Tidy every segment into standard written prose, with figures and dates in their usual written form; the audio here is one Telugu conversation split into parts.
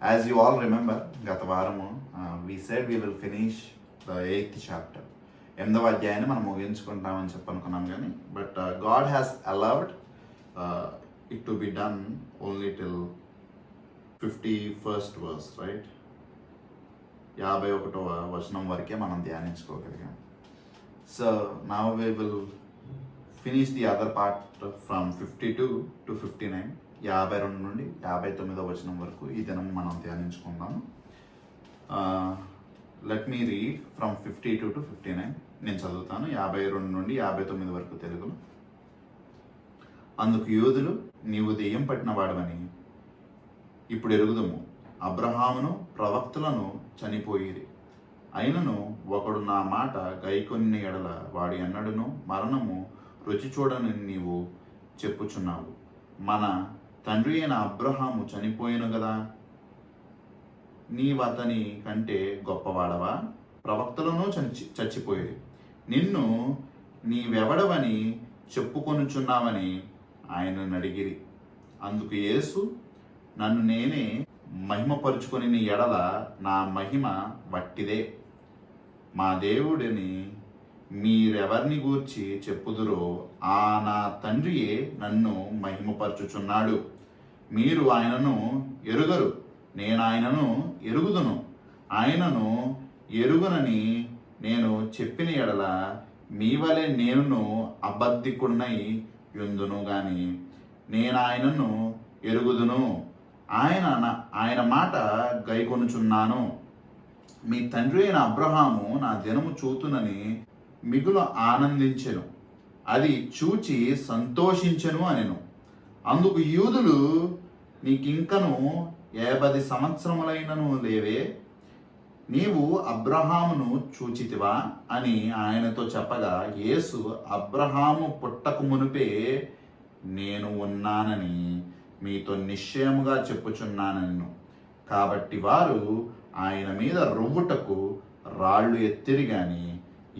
యాజ్ యూ ఆల్ రిమెంబర్, గత వారము we said we will finish the 8th chapter. 8వ అధ్యాయాన్ని మనం ముగించుకుంటామని చెప్పనుకున్నాం, కానీ but God has allowed it to be done only till 51st verse, right? 51వ వచనం వరకే మనం ధ్యానించుకోగలిగాం. So now we will finish the other part from 52 to 59. 52 నుండి 59వ వచనం వరకు ఈ దినం మనం ధ్యానించుకుందాము. Let me read from 52 to 59. నేను చదువుతాను 52 నుండి 59 వరకు తెలుగులో. అందుకు యూదులు, నీవు దెయ్యం పట్టిన వాడవని ఇప్పుడు ఎరుగుదము. అబ్రహామును ప్రవక్తలను చనిపోయిరి. అయినను ఒకడు నా మాట గైకొన్ని ఎడల వాడి ఎన్నడును మరణము రుచి చూడని నీవు చెప్పుచున్నావు. మన తండ్రి అయిన అబ్రహాము చనిపోయిను కదా, నీవతని కంటే గొప్పవాడవా? ప్రవక్తలను చచ్చిపోయేది. నిన్ను నీవెవడవని చెప్పుకొనుచున్నావని ఆయనను అడిగిరి. అందుకు యేసు, నన్ను నేనే మహిమపరుచుకొని నీ ఎడల నా మహిమ వట్టిదే. మా దేవుడిని మీరెవరిని గూర్చి చెప్పుదురో ఆ నా తండ్రియే నన్ను మహిమపరచుచున్నాడు. మీరు ఆయనను ఎరుగరు, నేను ఆయనను ఎరుగుదును. ఆయనను ఎరుగునని నేను చెప్పిన ఎడల మీ వలె నేనును అబద్ధికుడినై యుందును గాని నేను ఆయనను ఎరుగుదును. ఆయన మాట గైకొనుచున్నాను. మీ తండ్రి అయిన అబ్రహాము నా దినము చూతునని మిగులు ఆనందించెను, అది చూచి సంతోషించెను అనెను. అందుకు యూదులు, నీకింకను 50 సంవత్సరములైనను లేవే, నీవు అబ్రహామును చూచితివా అని ఆయనతో చెప్పగా, యేసు అబ్రహాము పుట్టక మునుపే నేను ఉన్నానని మీతో నిశ్చయముగా చెప్పుచున్నానను. కాబట్టి వారు ఆయన మీద రువ్వుటకు రాళ్ళు ఎత్తిరి గాని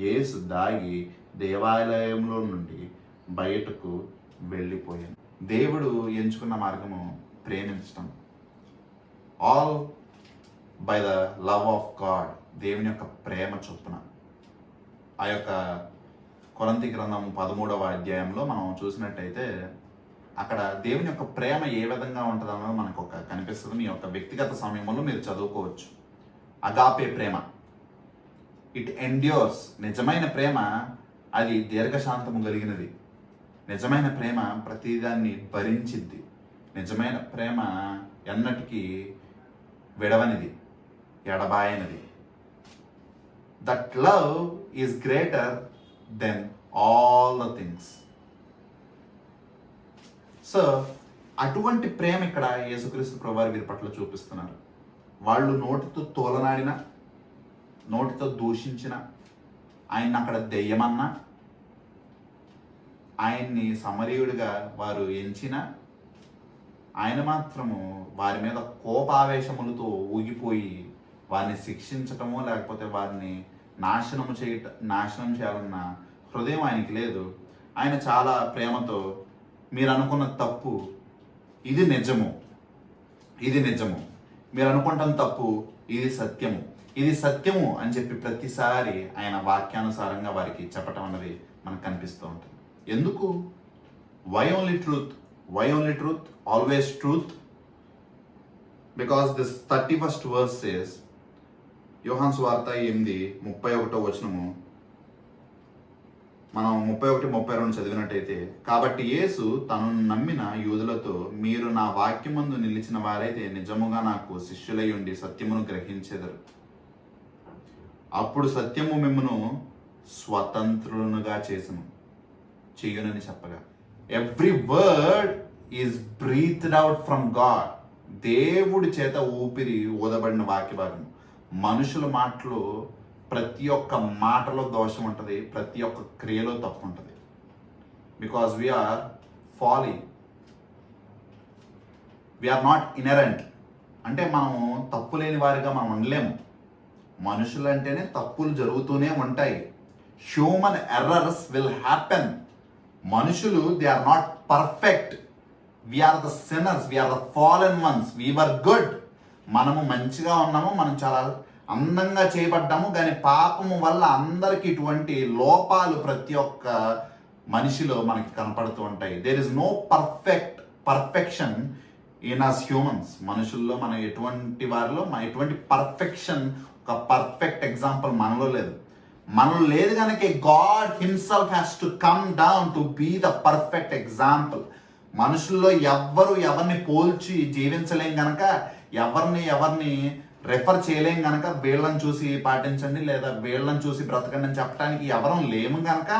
యేసు దాగి దేవాలయంలో నుండి బయటకు వెళ్ళిపోయాను. దేవుడు ఎంచుకున్న మార్గము ప్రేమించటం. All by the love of God, దేవుని యొక్క ప్రేమ చొప్పున. ఆ యొక్క కొరింథీ గ్రంథం 13వ అధ్యాయంలో మనం చూసినట్టయితే అక్కడ దేవుని యొక్క ప్రేమ ఏ విధంగా ఉంటుందో మనకు ఒక కనిపిస్తుంది. మీ యొక్క వ్యక్తిగత సమయంలో మీరు చదువుకోవచ్చు. Agape Prema, it endures. నిజమైన ప్రేమ అది దీర్ఘశాంతము కలిగినది. నిజమైన ప్రేమ ప్రతిదాన్ని భరించిద్ది. నిజమైన ప్రేమ ఎన్నటికీ విడవనిది, ఎడబాయనిది. That love is greater than all the things. So అటువంటి ప్రేమ ఇక్కడ యేసుక్రీస్తు ప్రభువారు వీరి పట్ల చూపిస్తున్నారు. వాళ్ళు నోటితో తోలనాడిన, నోటితో దూషించిన, ఆయన్ని అక్కడ దెయ్యమన్నా, ఆయన్ని సమరయుడిగా వారు ఎంచిన, ఆయన మాత్రము వారి మీద కోపావేశములతో ఊగిపోయి వారిని శిక్షించటమో లేకపోతే వారిని నాశనం చేయాలన్న హృదయం ఆయనకి లేదు. ఆయన చాలా ప్రేమతో, మీరు అనుకున్న తప్పు, ఇది నిజము, ఇది నిజము, మీరు అనుకుంటాం తప్పు, ఇది సత్యము, ఇది సత్యము అని చెప్పి ప్రతిసారి ఆయన వాక్యానుసారంగా వారికి చెప్పటం అన్నది మనకు కనిపిస్తూ ఉంటుంది. ఎందుకు? Why only truth? Why only truth? Always truth. Because this 31st verse says, యోహాను సువార్త 8:31 వచనము మనం 31-32 చదివినట్టయితే, కాబట్టి యేసు తనను నమ్మిన యూదులతో, మీరు నా వాక్యమందు నిలిచిన వారైతే నిజముగా నాకు శిష్యులై ఉండి సత్యమును గ్రహించెదరు. అప్పుడు సత్యము మిమ్మును స్వతంత్రులుగా చేయునని చెప్పగా, every word is breathed out from God. దేవుడి చేత ఊపిరి ఊదబడిన వాక్య భాగం. మనుషుల మాటలు, ప్రతి ఒక్క మాటలో దోషం ఉంటుంది, ప్రతి ఒక్క క్రియలో తప్పు ఉంటుంది. Because we are falling, we are not inerrant. అంటే మనము తప్పు లేని వారిగా మనం ఉండలేము. మనుషులు అంటేనే తప్పులు జరుగుతూనే ఉంటాయి. Human errors will happen. మనుషులు, they are not perfect. We are the sinners, we are the fallen ones. We were good, మనము మంచిగా ఉన్నాము, మనం చాలా అందంగా చేయబడ్డాము, కానీ పాపము వల్ల అందరికి ఇటువంటి లోపాలు ప్రతి ఒక్క మనిషిలో మనకి కనపడుతూ ఉంటాయి. There is no perfection in us humans. మనుషుల్లో మనం ఎటువంటి వారిలో ఎటువంటి పర్ఫెక్షన్, ఒక పర్ఫెక్ట్ ఎగ్జాంపుల్ మనలో లేదు. మనలో లేదు కనుక God himself has to come down to be the perfect example. మనుషుల్లో ఎవరిని పోల్చి జీవించలేం గనక, ఎవరిని రెఫర్ చేయలేం గనక, వీళ్ళని చూసి పాటించండి లేదా వీళ్ళని చూసి బ్రతకండి అని చెప్పడానికి ఎవరం లేము గనక,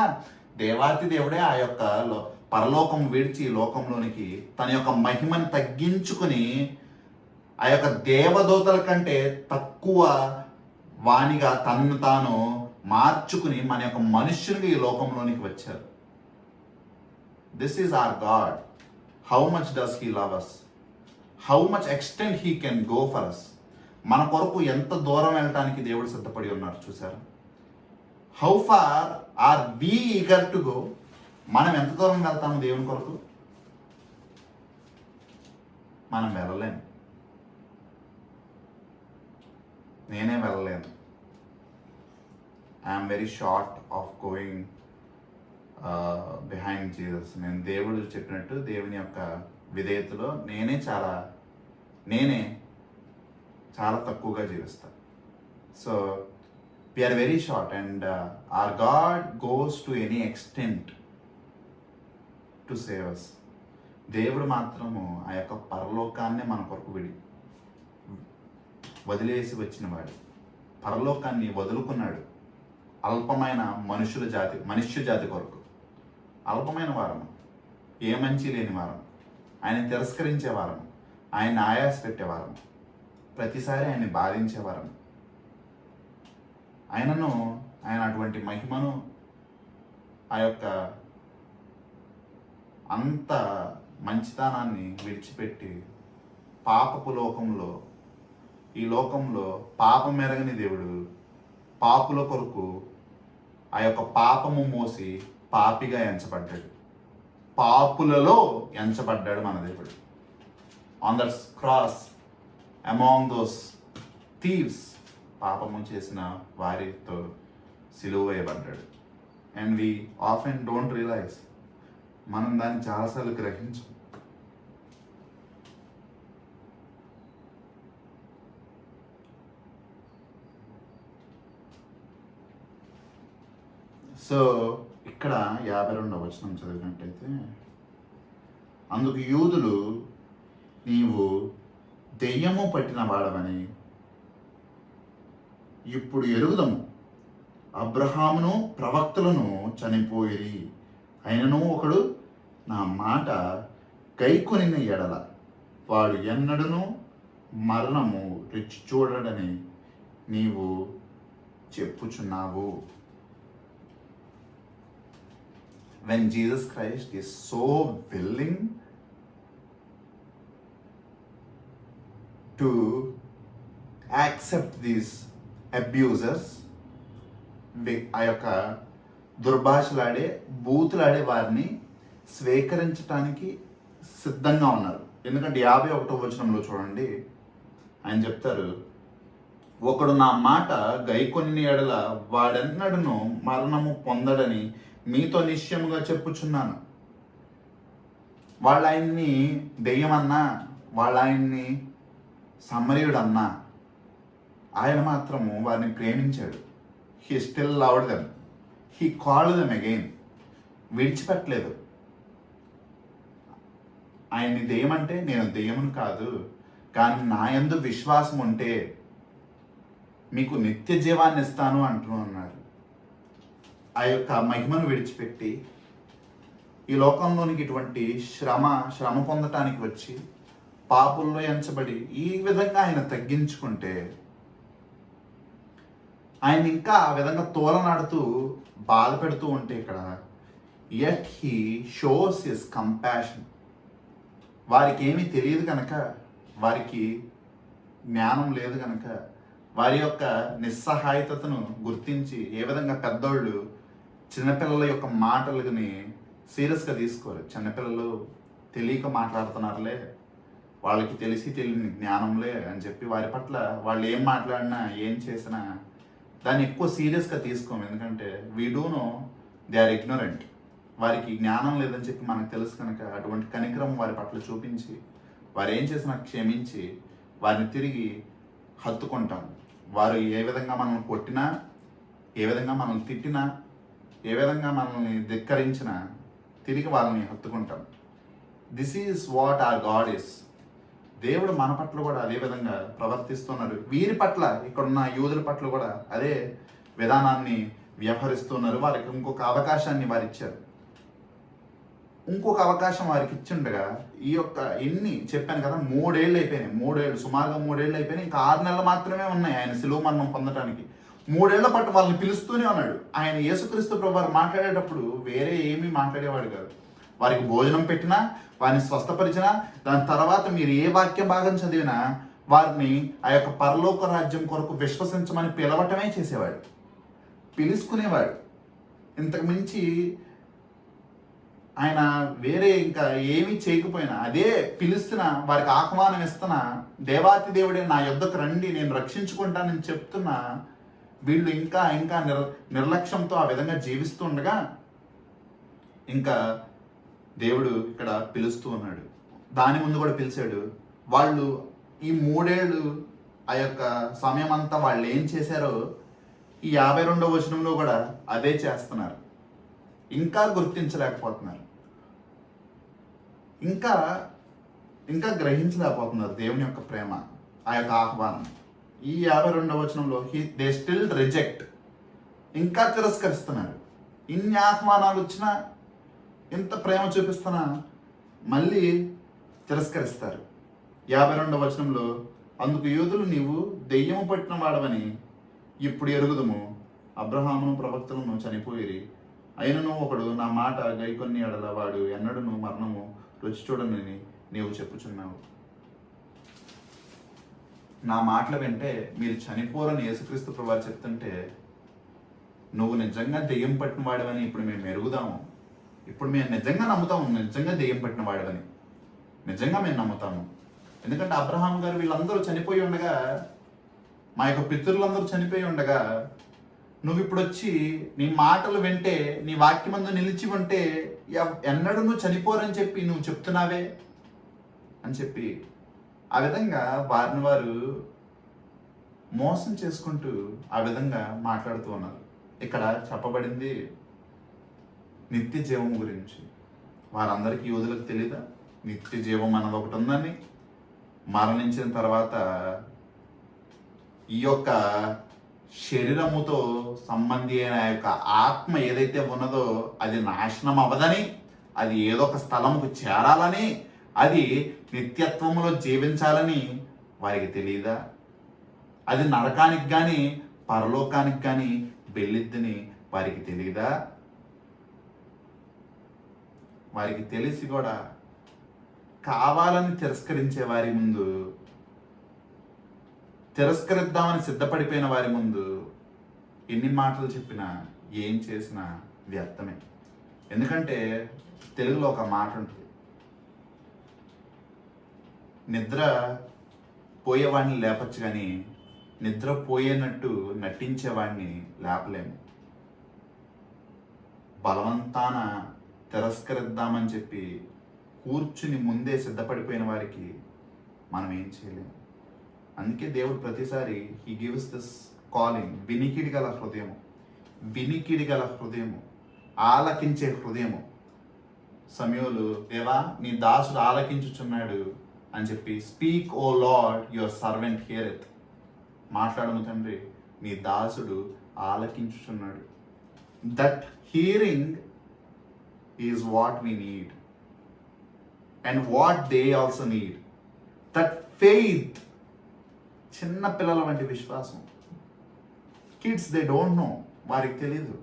దేవాతి దేవుడే ఆ యొక్క పరలోకం విడిచి లోకంలోనికి తన యొక్క మహిమను తగ్గించుకుని ఆ యొక్క దేవదూతల కంటే తక్కువ వాణిగా తన్ను తాను మార్చుకుని మన యొక్క మనుష్యునికి ఈ లోకంలోనికి వచ్చారు. This is our God. How much does he love us, how much extent he can go for us. మన కొరకు ఎంత దూరం వెళ్ళటానికి దేవుడు సిద్ధపడి ఉన్నారు చూసారు. How far are we eager to go. మనం ఎంత దూరం వెళ్తాము దేవుని కొరకు? మనం వెళ్ళలేము. నేనే వెళ్ళలేను. I'm very short of going behind Jesus. నేను దేవుడు చెప్పినట్టు దేవుని యొక్క విధేయతలో నేనే చాలా తక్కువగా జీవిస్తాను. So we are very short and our God goes to any extent to save us. దేవుడు మాత్రము ఆ యొక్క పరలోకాన్ని మన కొరకు వదిలేసి వచ్చిన వాడు. పరలోకాన్ని వదులుకున్నాడు అల్పమైన మనుష్య జాతి కొరకు. అల్పమైన వారము, ఏ మంచి లేని వారము, ఆయన తిరస్కరించే వారము, ఆయన ఆయాస పెట్టేవారము, ప్రతిసారి ఆయన్ని బాధించేవారము. ఆయన అటువంటి మహిమను, ఆ యొక్క అంత మంచితనాన్ని విడిచిపెట్టి పాపపు లోకంలో, ఈ లోకంలో పాపం ఎరగని దేవుడు పాపుల కొరకు ఆ యొక్క పాపము మోసి పాపిగా ఎంచబడ్డాడు. పాపులలో ఎంచబడ్డాడు మన దేవుడు. On that cross among those thieves, పాపము చేసిన వారితో సిలువ వేయబడ్డాడు. And we often don't realize. మనం దాన్ని చాలాసార్లు గ్రహించం. సో ఇక్కడ 52వ వచనం చదివినట్టయితే, అందుకు యూదులు, నీవు దెయ్యము పట్టిన వాడవని ఇప్పుడు ఎరుగుదము. అబ్రహామును ప్రవక్తలను చనిపోయిరి, అయినను ఒకడు నా మాట గైకొనిన ఎడల వాడు ఎన్నడను మరణము రుచి చూడడని నీవు చెప్పుచున్నావు. When Jesus Christ is so willing to accept these abusers, ఆ యొక్క దుర్భాషలాడే బూతులాడే వారిని స్వీకరించడానికి సిద్ధంగా ఉన్నారు. ఎందుకంటే 51వ వచనంలో చూడండి, ఆయన చెప్తారు, ఒకడు నా మాట గైకొని ఎడల వాడెన్నడను మరణము పొందడని మీతో నిశ్చయముగా చెప్పుచున్నాను. వాళ్ళు ఆయన్ని దెయ్యమన్నా, వాళ్ళు ఆయన్ని సమరయుడన్నా, ఆయన మాత్రము వారిని ప్రేమించాడు. He still loved them, he called them again. విడిచిపెట్టలేదు. ఆయన్ని దెయ్యమంటే నేను దెయ్యమును కాదు, కానీ నా యందు విశ్వాసం ఉంటే మీకు నిత్య జీవాన్ని ఇస్తాను అంటున్నారు. ఆ యొక్క మహిమను విడిచిపెట్టి ఈ లోకంలోనికి ఇటువంటి శ్రమ పొందటానికి వచ్చి పాపుల్లో ఎంచబడి ఈ విధంగా ఆయన తగ్గించుకుంటే, ఆయన ఇంకా ఆ విధంగా తోలనాడుతూ బాధ పెడుతూ ఉంటే ఇక్కడ, yet he shows his compassion. వారికి ఏమీ తెలియదు కనుక, వారికి జ్ఞానం లేదు కనుక, వారి యొక్క నిస్సహాయతను గుర్తించి ఏ విధంగా పెద్దోళ్ళు చిన్నపిల్లల యొక్క మాటలని సీరియస్గా తీసుకోరు. చిన్నపిల్లలు తెలియక మాట్లాడుతున్నారులే, వాళ్ళకి తెలిసి తెలియని జ్ఞానంలే అని చెప్పి వారి పట్ల వాళ్ళు ఏం మాట్లాడినా ఏం చేసినా దాన్ని ఎక్కువ సీరియస్గా తీసుకోము. ఎందుకంటే we do know they are ignorant. వారికి జ్ఞానం లేదని చెప్పి మనకు తెలుసు కనుక అటువంటి కనికరం వారి పట్ల చూపించి వారు ఏం చేసినా క్షమించి వారిని తిరిగి హత్తుకుంటాం. వారు ఏ విధంగా మనల్ని కొట్టినా, ఏ విధంగా మనల్ని తిట్టినా, ఏ విధంగా మనల్ని ధిక్కరించినా తిరిగి వాళ్ళని హత్తుకుంటాం. This is what our God is. దేవుడు మన పట్ల కూడా అదే విధంగా ప్రవర్తిస్తున్నారు. వీరి పట్ల, ఇక్కడున్న యూదుల పట్ల కూడా అదే విధానాన్ని వ్యవహరిస్తున్నారు. వారికి ఇంకొక అవకాశాన్ని వారు ఇచ్చారు. ఇంకొక అవకాశం వారికి ఇచ్చిండగా ఈ యొక్క ఎన్ని చెప్పాను కదా, 3 ఏళ్ళు అయిపోయినాయి. 3 ఏళ్ళు, సుమారుగా 3 ఏళ్ళు అయిపోయినాయి. ఇంకా 6 నెలలు మాత్రమే ఉన్నాయి ఆయన శిలువ మరణం పొందడానికి. 3 ఏళ్ల పాటు వాళ్ళని పిలుస్తూనే ఉన్నాడు. ఆయన యేసుక్రీస్తు ప్రభు వారు మాట్లాడేటప్పుడు వేరే ఏమీ మాట్లాడేవాడు కాదు. వారికి భోజనం పెట్టినా, వారిని స్వస్థపరిచినా, దాని తర్వాత మీరు ఏ వాక్య భాగం చదివినా వారిని ఆ యొక్క పరలోక రాజ్యం కొరకు విశ్వసించమని పిలవటమే చేసేవాడు, పిలుచుకునేవాడు. ఇంతకు మించి ఆయన వేరే ఇంకా ఏమీ చేయకపోయినా, అదే పిలుస్తున్నా, వారికి ఆహ్వానం ఇస్తున్నా, దేవాతి దేవుడే నా యొద్దకు రండి నేను రక్షించుకుంటానని చెప్తున్నా, వీళ్ళు ఇంకా ఇంకా నిర్లక్ష్యంతో ఆ విధంగా జీవిస్తుండగా ఇంకా దేవుడు ఇక్కడ పిలుస్తూ ఉన్నాడు. దాని ముందు కూడా పిలిచాడు. వాళ్ళు ఈ 3 ఏళ్ళు ఆ యొక్క సమయం అంతా వాళ్ళు ఏం చేశారో ఈ 52వ వచనంలో కూడా అదే చేస్తున్నారు. ఇంకా గుర్తించలేకపోతున్నారు, ఇంకా ఇంకా గ్రహించలేకపోతున్నారు దేవుని యొక్క ప్రేమ, ఆ యొక్క ఆహ్వానం. ఈ 52వ వచనంలో దే స్టిల్ రిజెక్ట్, ఇంకా తిరస్కరిస్తున్నారు. ఇన్ని ఆహ్వానాలు వచ్చినా, ఎంత ప్రేమ చూపిస్తున్నా మళ్ళీ తిరస్కరిస్తారు. 52వ వచనంలో, అందుకు యూదులు నీవు దెయ్యము పట్టిన వాడవని ఇప్పుడు ఎరుగుదుము, అబ్రహామును ప్రవక్తలను చనిపోయిరి, అయినను ఒకడు నా మాట గైకొన్ని ఎడల వాడు ఎన్నడను మరణము రుచి చూడనని నీవు చెప్పుచున్నావు. నా మాటలు వింటే మీరు చనిపోరని యేసుక్రీస్తు ప్రభువు చెప్తుంటే, నువ్వు నిజంగా దెయ్యం పట్టిన వాడవని ఇప్పుడు మేము ఎరుగుదాము, ఇప్పుడు మేము నిజంగా నమ్ముతాము, నిజంగా దెయ్యం పట్టిన వాడవని నిజంగా మేము నమ్ముతాము. ఎందుకంటే అబ్రహాం గారు వీళ్ళందరూ చనిపోయి ఉండగా, మా యొక్క పితరులందరూ చనిపోయి ఉండగా, నువ్వు ఇప్పుడు వచ్చి నీ మాటలు వింటే, నీ వాక్యమందు నిలిచి ఉంటే ఎన్నడూ నువ్వు చనిపోరని చెప్పి నువ్వు చెప్తున్నావే అని చెప్పి ఆ విధంగా వారిని వారు మోసం చేసుకుంటూ ఆ విధంగా మాట్లాడుతూ ఉన్నారు. ఇక్కడ చెప్పబడింది నిత్య జీవం గురించి. వారందరికీ యూదులకు తెలీదా నిత్య జీవం అన్నది ఒకటి ఉందని? మరణించిన తర్వాత ఈ యొక్క శరీరముతో సంబంధి అయిన యొక్క ఆత్మ ఏదైతే ఉన్నదో అది నాశనం అవ్వదని, అది ఏదో ఒక స్థలముకు చేరాలని, అది నిత్యత్వములో జీవించాలని వారికి తెలియదా? అది నరకానికి కానీ పరలోకానికి కానీ వెళ్ళిద్దని వారికి తెలియదా? వారికి తెలిసి కూడా కావాలని తిరస్కరించే వారి ముందు, తిరస్కరిద్దామని సిద్ధపడిపోయిన వారి ముందు ఎన్ని మాటలు చెప్పినా ఏం చేసినా వ్యర్థమే. ఎందుకంటే తెలుగులో ఒక మాట ఉంటుంది, నిద్ర పోయేవాడిని లేపచ్చు కానీ నిద్ర పోయేనట్టు నటించేవాడిని లేపలేము. బలవంతాన తిరస్కరిద్దామని చెప్పి కూర్చుని ముందే సిద్ధపడిపోయిన వారికి మనం ఏం చేయలేము. అందుకే దేవుడు ప్రతిసారి హీ గివ్స్ దిస్ కాలింగ్, వినికిడి గల హృదయము, వినికిడి గల హృదయము, ఆలకించే హృదయము. సమయంలో దేవా నీ దాసుడు ఆలకించుచున్నాడు అని చెప్పి, speak O Lord your servant hear it, మాట్లాడము తండ్రి నీ దాసుడు ఆలకించుచున్నాడు. That hearing is what we need and what they also need. That faith, చిన్న పిల్లల వంటి విశ్వాసం. కిడ్స్ దే డోంట్ నో, వారికి తెలీదు.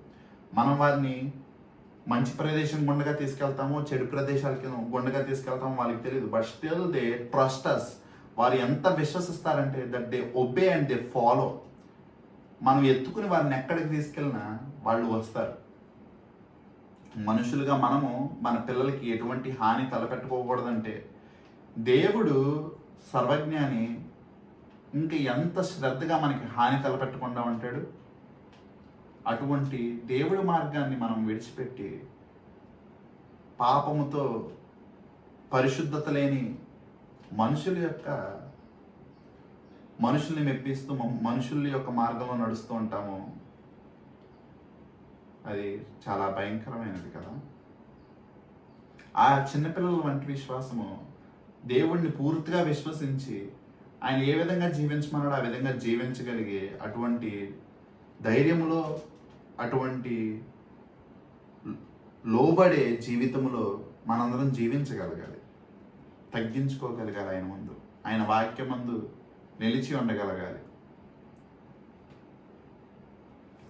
మనం వారిని మంచి ప్రదేశం గుండగా తీసుకెళ్తామో, చెడు ప్రదేశాలకి గుండగా తీసుకెళ్తామో వాళ్ళకి తెలియదు. But still they trust us. వారు ఎంత విశ్వసిస్తారంటే that they obey and they follow. మనం ఎత్తుకుని వారిని ఎక్కడికి తీసుకెళ్ళినా వాళ్ళు వస్తారు. మనుషులుగా మనము మన పిల్లలకి ఎటువంటి హాని తలపెట్టుకోకూడదంటే దేవుడు సర్వజ్ఞాని, ఇంక ఎంత శ్రద్ధగా మనకి హాని తలపెట్టకుండా ఉంటాడు. అటువంటి దేవుడి మార్గాన్ని మనం విడిచిపెట్టి పాపముతో పరిశుద్ధత లేని మనుషుల్ని మెప్పిస్తూ మనుషుల యొక్క మార్గంలో నడుస్తూ ఉంటాము. అది చాలా భయంకరమైనది కదా. ఆ చిన్నపిల్లల వంటి విశ్వాసము దేవుణ్ణి పూర్తిగా విశ్వసించి ఆయన ఏ విధంగా జీవించమన్నాడో ఆ విధంగా జీవించగలిగే అటువంటి ధైర్యములో, అటువంటి లోబడే జీవితంలో మనందరం జీవించగలగాలి, తగ్గించుకోగలగాలి, ఆయన ముందు, ఆయన వాక్యం ముందు నిలిచి ఉండగలగాలి.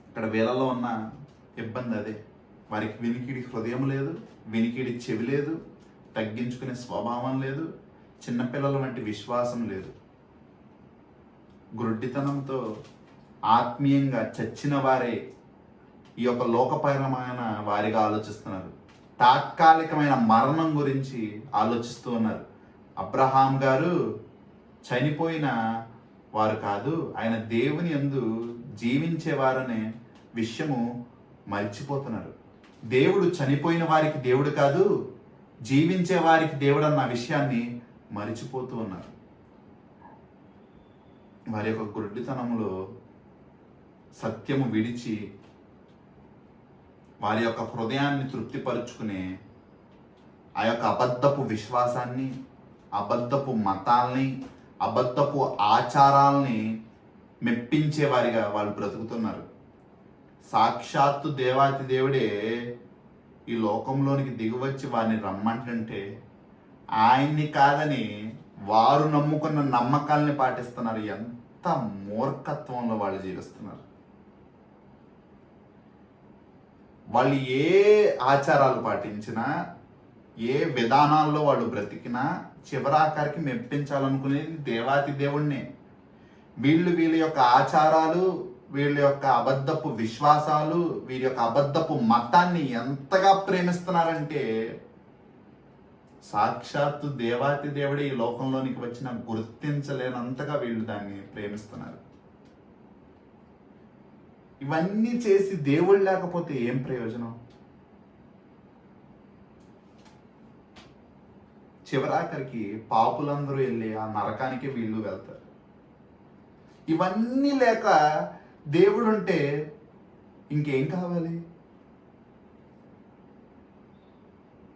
ఇక్కడ వీళ్ళలో ఉన్న ఇబ్బంది అదే. వారికి వినికిడి హృదయం లేదు, వినికిడి చెవి లేదు, తగ్గించుకునే స్వభావం లేదు, చిన్నపిల్లల వంటి విశ్వాసం లేదు. గుడ్డితనంతో ఆత్మీయంగా చచ్చిన వారే ఈ యొక్క లోకపరమైన వారిగా ఆలోచిస్తున్నారు. తాత్కాలికమైన మరణం గురించి ఆలోచిస్తూ ఉన్నారు. అబ్రహాం గారు చనిపోయిన వారు కాదు, ఆయన దేవుని యందు జీవించేవారనే విషయము మర్చిపోతున్నారు. దేవుడు చనిపోయిన వారికి దేవుడు కాదు, జీవించే వారికి దేవుడు అన్న విషయాన్ని మరిచిపోతూ ఉన్నారు. వారి యొక్క గుడ్డితనంలో సత్యము విడిచి వారి యొక్క హృదయాన్ని తృప్తిపరుచుకునే ఆ యొక్క అబద్ధపు విశ్వాసాన్ని, అబద్ధపు మతాల్ని, అబద్ధపు ఆచారాల్ని మెప్పించే వారిగా వాళ్ళు బ్రతుకుతున్నారు. సాక్షాత్తు దేవాతి దేవుడే ఈ లోకంలోనికి దిగివచ్చి వారిని రమ్మంటుంటే ఆయన్ని కాదని వారు నమ్ముకున్న నమ్మకాల్ని పాటిస్తున్నారు. ఎంత మూర్ఖత్వంలో వాళ్ళు జీవిస్తున్నారు. వాళ్ళు ఏ ఆచారాలు పాటించినా, ఏ విధానాల్లో వాళ్ళు బ్రతికినా చివరాఖరికి మెప్పించాలనుకునేది దేవాతి దేవుణ్ణే. వీళ్ళ యొక్క ఆచారాలు, వీళ్ళ యొక్క అబద్ధపు విశ్వాసాలు, వీరి యొక్క అబద్ధపు మతాన్ని ఎంతగా ప్రేమిస్తున్నారంటే సాక్షాత్తు దేవాతి దేవుడే ఈ లోకంలోనికి వచ్చిన గుర్తించలేనంతగా వీళ్ళు దాన్ని ప్రేమిస్తున్నారు. ఇవన్నీ చేసి దేవుడు లేకపోతే ఏం ప్రయోజనం? చివరాఖరికి పాపులందరూ వెళ్ళి ఆ నరకానికి వీళ్ళు వెళ్తారు. ఇవన్నీ లేక దేవుడు ఉంటే ఇంకేం కావాలి?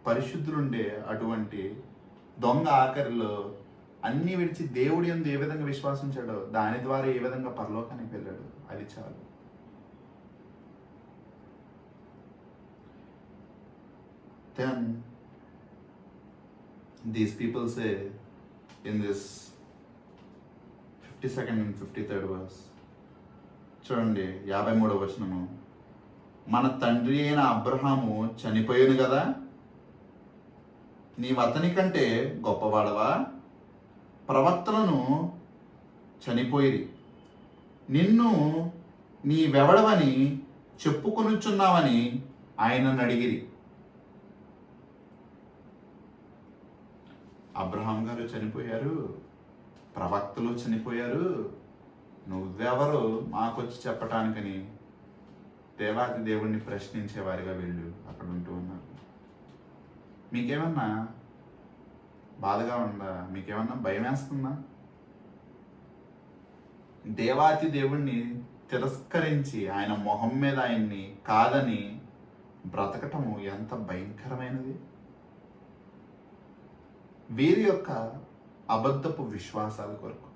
పరిశుద్ధులుండే అటువంటి దొంగ ఆఖరిలో అన్ని విడిచి దేవుడి యందు ఏ విధంగా విశ్వాసించాడో దాని ద్వారా ఏ విధంగా పరలోకానికి వెళ్ళాడు, అది చాలు. Then these people say in this 52nd and 53rd verse, చూడండి 53వ వచనము, మన తండ్రి అయిన అబ్రహాము చనిపోయాను కదా, నీవు అతని కంటే గొప్పవాడవా? ప్రవక్తలను చనిపోయిరి, నిన్ను నీవెవడవని చెప్పుకొనుచున్నావని ఆయనను అడిగిరి. అబ్రహాం గారు చనిపోయారు, ప్రవక్తలు చనిపోయారు, నువ్వెవరు మాకొచ్చి చెప్పటానికని దేవాది దేవుణ్ణి ప్రశ్నించేవారిగా వీళ్ళు అక్కడ ఉంటూ ఉన్నారు. మీకేమన్నా బాధగా ఉందా? మీకేమన్నా భయం వేస్తుందా? దేవాతి దేవుణ్ణి తిరస్కరించి ఆయన మొహం మీద ఆయన్ని కాదని బ్రతకటము ఎంత భయంకరమైనది. వీరి యొక్క అబద్ధపు విశ్వాసాల కొరకు,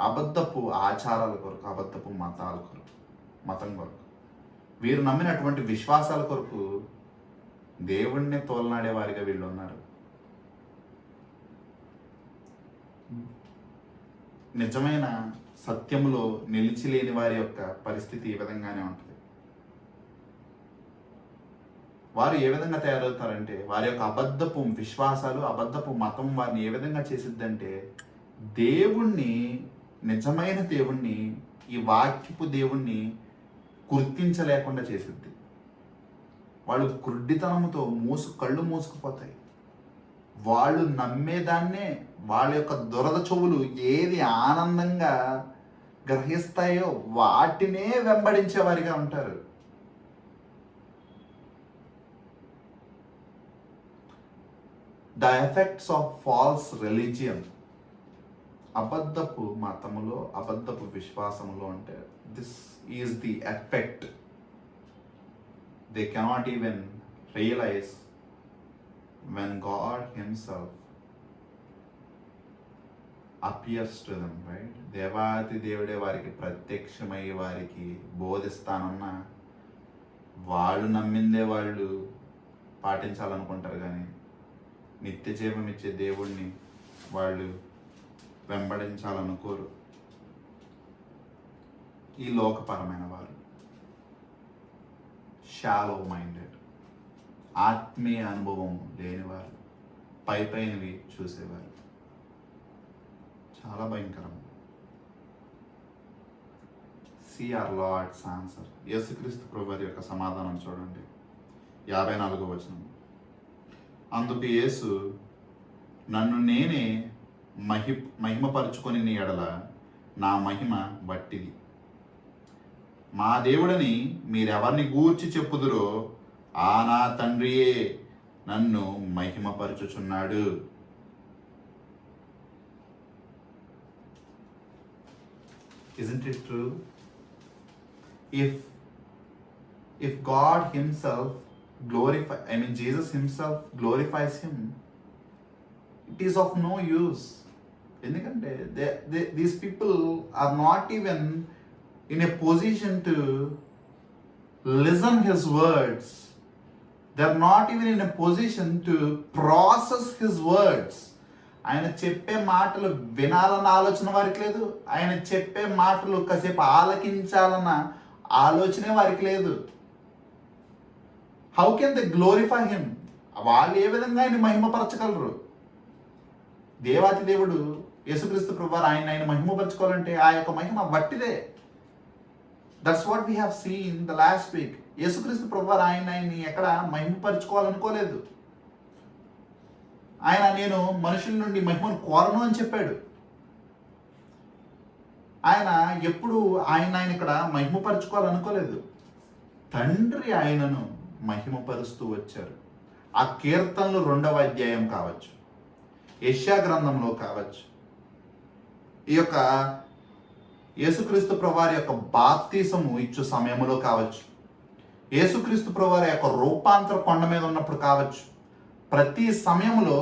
అబద్ధపు ఆచారాల కొరకు, అబద్ధపు మతం కొరకు, వీరు నమ్మినటువంటి విశ్వాసాల కొరకు దేవుణ్ణి తోలనాడే వారిగా వీళ్ళు ఉన్నారు. నిజమైన సత్యములో నిలిచి లేని వారి యొక్క పరిస్థితి ఈ విధంగానే ఉంటుంది. వారు ఏ విధంగా తయారవుతారంటే వారి యొక్క అబద్ధపు విశ్వాసాలు, అబద్ధపు మతం వారిని ఏ విధంగా చేసిద్దంటే దేవుణ్ణి, నిజమైన దేవుణ్ణి, ఈ వాక్యపు దేవుణ్ణి గుర్తించలేకుండా చేసిద్ది. వాళ్ళు గుడ్డితనంతో కళ్ళు మూసుకుపోతాయి. వాళ్ళు నమ్మేదాన్నే, వాళ్ళ యొక్క దురద చెవులు ఏది ఆనందంగా గ్రహిస్తాయో వాటినే వెంబడించేవారిగా ఉంటారు. The effects of false religion, అబద్ధపు మతములో, అబద్ధపు విశ్వాసములో అంటే this is the effect. They cannot even realise when God himself appears to them, right? దేవాతి దేవుడే వారికి ప్రత్యక్షమై వారికి బోధిస్తానన్నా వాళ్ళు నమ్మిందే వాళ్ళు పాటించాలనుకుంటారు, కానీ నిత్య జీవం ఇచ్చే దేవుణ్ణి వాళ్ళు వెంబడించాలనుకోరు. ఈ లోకపరమైన వారు, షాలో మైండెడ్, ఆత్మీయ అనుభవం లేనివారు, పైనవి చూసేవారు. చాలా భయంకరం. సిఆర్ లార్డ్స్ ఆన్సర్, యేసుక్రీస్తు ప్రభువారి యొక్క సమాధానం చూడండి, 54వ వచనం. అందుకు యేసు, నన్ను నేనే మహిమపరుచుకొని నీ ఎడల నా మహిమ వట్టిది. మా దేవుడని మీరెవరిని గూర్చి చెప్పుదురో ఆ నా తండ్రియే నన్ను మహిమపరచుచున్నాడు. Isn't it true? If God himself Jesus himself glorifies him, it is of no use. ఎందుకంటే these people are not even in a position to listen his words. They are not even in a position to process his words. ఆయన చెప్పే మాటలు వినాలన్న ఆలోచన వారికి లేదు. ఆయన చెప్పే మాటలు కాసేపు ఆలకించాలన్న ఆలోచనే వారికి లేదు. How can they glorify him? వాళ్ళు ఏ విధంగా ఆయన మహిమపరచగలరు? దేవాతి దేవుడు యేసుక్రీస్తు ప్రభువారు ఆయన మహిమపరచుకోవాలంటే ఆ యొక్క మహిమ వట్టిదే. That's what we have seen the last week. యేసుక్రీస్తు ప్రభువారు ఆయన్ని ఎక్కడ మహిమపరచుకోవాలనుకోలేదు. ఆయన నేను మనుషుల నుండి మహిమను కోరను అని చెప్పాడు. ఆయన ఎప్పుడు ఆయన ఇక్కడ మహిమపరచుకోవాలనుకోలేదు. తండ్రి ఆయనను మహిమపరుస్తూ వచ్చారు. ఆ కీర్తనలు 2వ అధ్యాయం కావచ్చు, యెషయా గ్రంథంలో కావచ్చు, ఈ యొక్క యేసుక్రీస్తు ప్రభువారి యొక్క బాప్తిసము ఇచ్చు సమయంలో కావచ్చు, యేసుక్రీస్తు ప్రభువారి యొక్క రూపాంతర కొండ మీద ఉన్నప్పుడు కావచ్చు, ప్రతి సమయంలో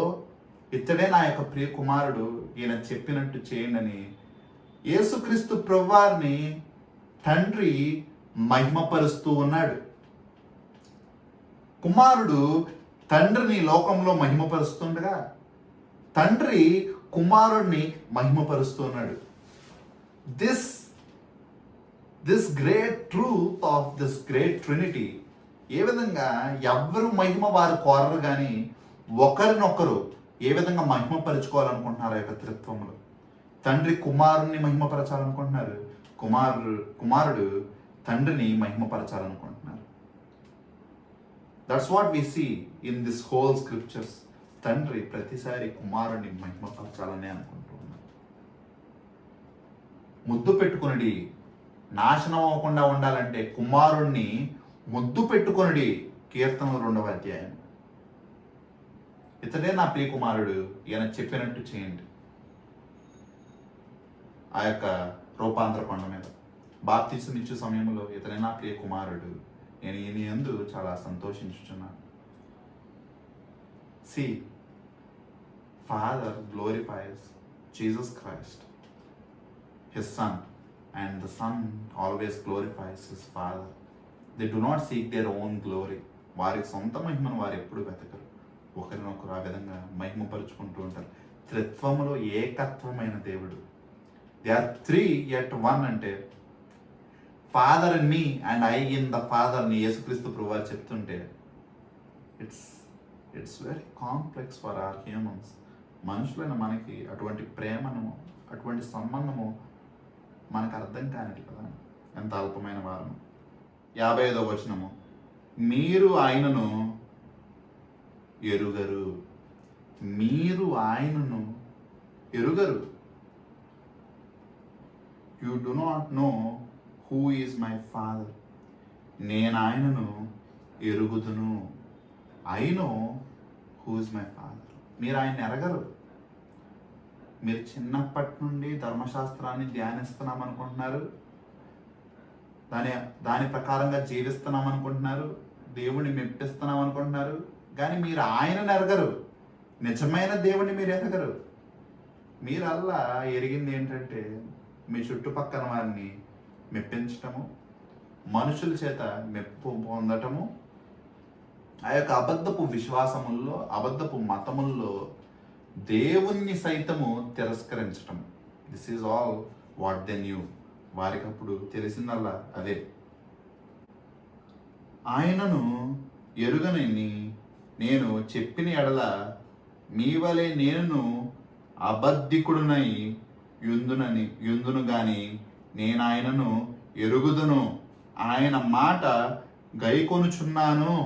ఇతడే నా యొక్క ప్రియ కుమారుడు, ఈయన చెప్పినట్టు చేయండి అని యేసుక్రీస్తు ప్రభువారిని తండ్రి మహిమపరుస్తూ ఉన్నాడు. కుమారుడు తండ్రిని లోకంలో మహిమపరుస్తుండగా తండ్రి కుమారుడిని మహిమపరుస్తున్నాడు. This great truth of this great trinity, ఏ విధంగా ఎవ్వరు మహిమ వారు కోరరు, కానీ ఒకరినొకరు ఏ విధంగా మహిమపరుచుకోవాలనుకుంటున్నారు ఆ యొక్క త్రిత్వంలో. తండ్రి కుమారుణ్ణి మహిమపరచాలనుకుంటున్నారు, కుమారుడు తండ్రిని మహిమపరచాలనుకుంటున్నారు. That's what we see in this whole scriptures. తండ్రి ప్రతిసారి కుమారుడిని మహిమపరచాలని అనుకుంటున్నారు. ముద్దు పెట్టుకుని నాశనం అవ్వకుండా ఉండాలంటే కుమారుణ్ణి ముద్దు పెట్టుకుని, కీర్తనలు 2వ అధ్యాయం. ఇతడే నా ప్రియ కుమారుడు, ఈయన చెప్పినట్టు చేయండి. ఆ యొక్క రూపాంతర కొండ మీద బాప్తిసం ఇచ్చే సమయంలో ఇతడే నా ప్రియ కుమారుడు, నేను ఈయన యందు చాలా సంతోషించుచున్నాను. See, Father glorifies Jesus Christ, his Son, and the Son always glorifies his Father. They do not seek their own glory. వారి సొంత మహిమను వారు ఎప్పుడు వెతకరు. ఒకరినొకరు ఆ విధంగా మహిమపరుచుకుంటూ ఉంటారు. త్రిత్వములో ఏకత్వమైన దేవుడు. దే ఆర్ 3 yet 1 అంటే father in me and I in the ఫాదర్ని యేసుక్రీస్తు ప్రభువారు చెప్తుంటే it's very complex for our humans. మనుషులైన మనకి అటువంటి ప్రేమను, అటువంటి సంబంధము మనకు అర్థం కానిది కదా. ఎంత అల్పమైన వారము. 55వ వచనము, మీరు ఆయనను ఎరుగరు. మీరు ఆయనను ఎరుగరు. You do not know who is my father. నేను ఆయనను ఎరుగుదును. I know who is my father. మీరు ఆయన ఎరగరు. మీరు చిన్నప్పటి నుండి ధర్మశాస్త్రాన్ని ధ్యానిస్తున్నాం అనుకుంటున్నారు, దాని ప్రకారంగా జీవిస్తున్నాం అనుకుంటున్నారు, దేవుణ్ణి మెప్పిస్తున్నాం అనుకుంటున్నారు, కానీ మీరు ఆయనను ఎరగరు. నిజమైన దేవుణ్ణి మీరు ఎరగరు. మీరల్లా ఎరిగింది ఏంటంటే మీ చుట్టుపక్కల వారిని మెప్పించటము, మనుషుల చేత మెప్పు పొందటము, ఆ యొక్క అబద్ధపు విశ్వాసముల్లో, అబద్ధపు మతముల్లో దేవుణ్ణి సైతము తిరస్కరించటం. This is all what they knew. వారికి అప్పుడు తెలిసిందల్లా అదే. ఆయనను ఎరుగనని నేను చెప్పిన ఎడల మీ వలె నేను అబద్ధికుడునై యుందును గాని నేను ఆయనను ఎరుగుదును, ఆయన మాట గైకొనుచున్నాను.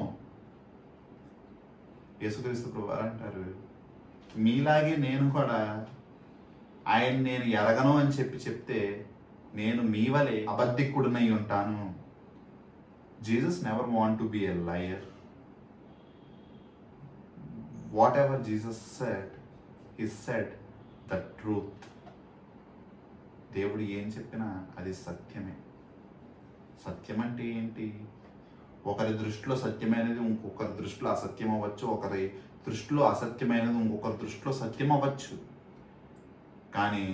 యేసుక్రీస్తు ప్రభువారు అంటారు, మీలాగే నేను కూడా ఆయన నేను ఎరగను అని చెప్తే నేను మీ వలె అబద్ధికుడునై ఉంటాను. Jesus never want to be a liar. What ever Jesus said, he said the truth. దేవుడు ఏం చెప్పినా అది సత్యమే. సత్యం అంటే ఏంటి? ఒకరి దృష్టిలో సత్యమైనది ఇంకొకరి దృష్టిలో అసత్యం అవ్వచ్చు, ఒకరి దృష్టిలో అసత్యమైనది ఇంకొకరి దృష్టిలో సత్యం అవ్వచ్చు. కానీ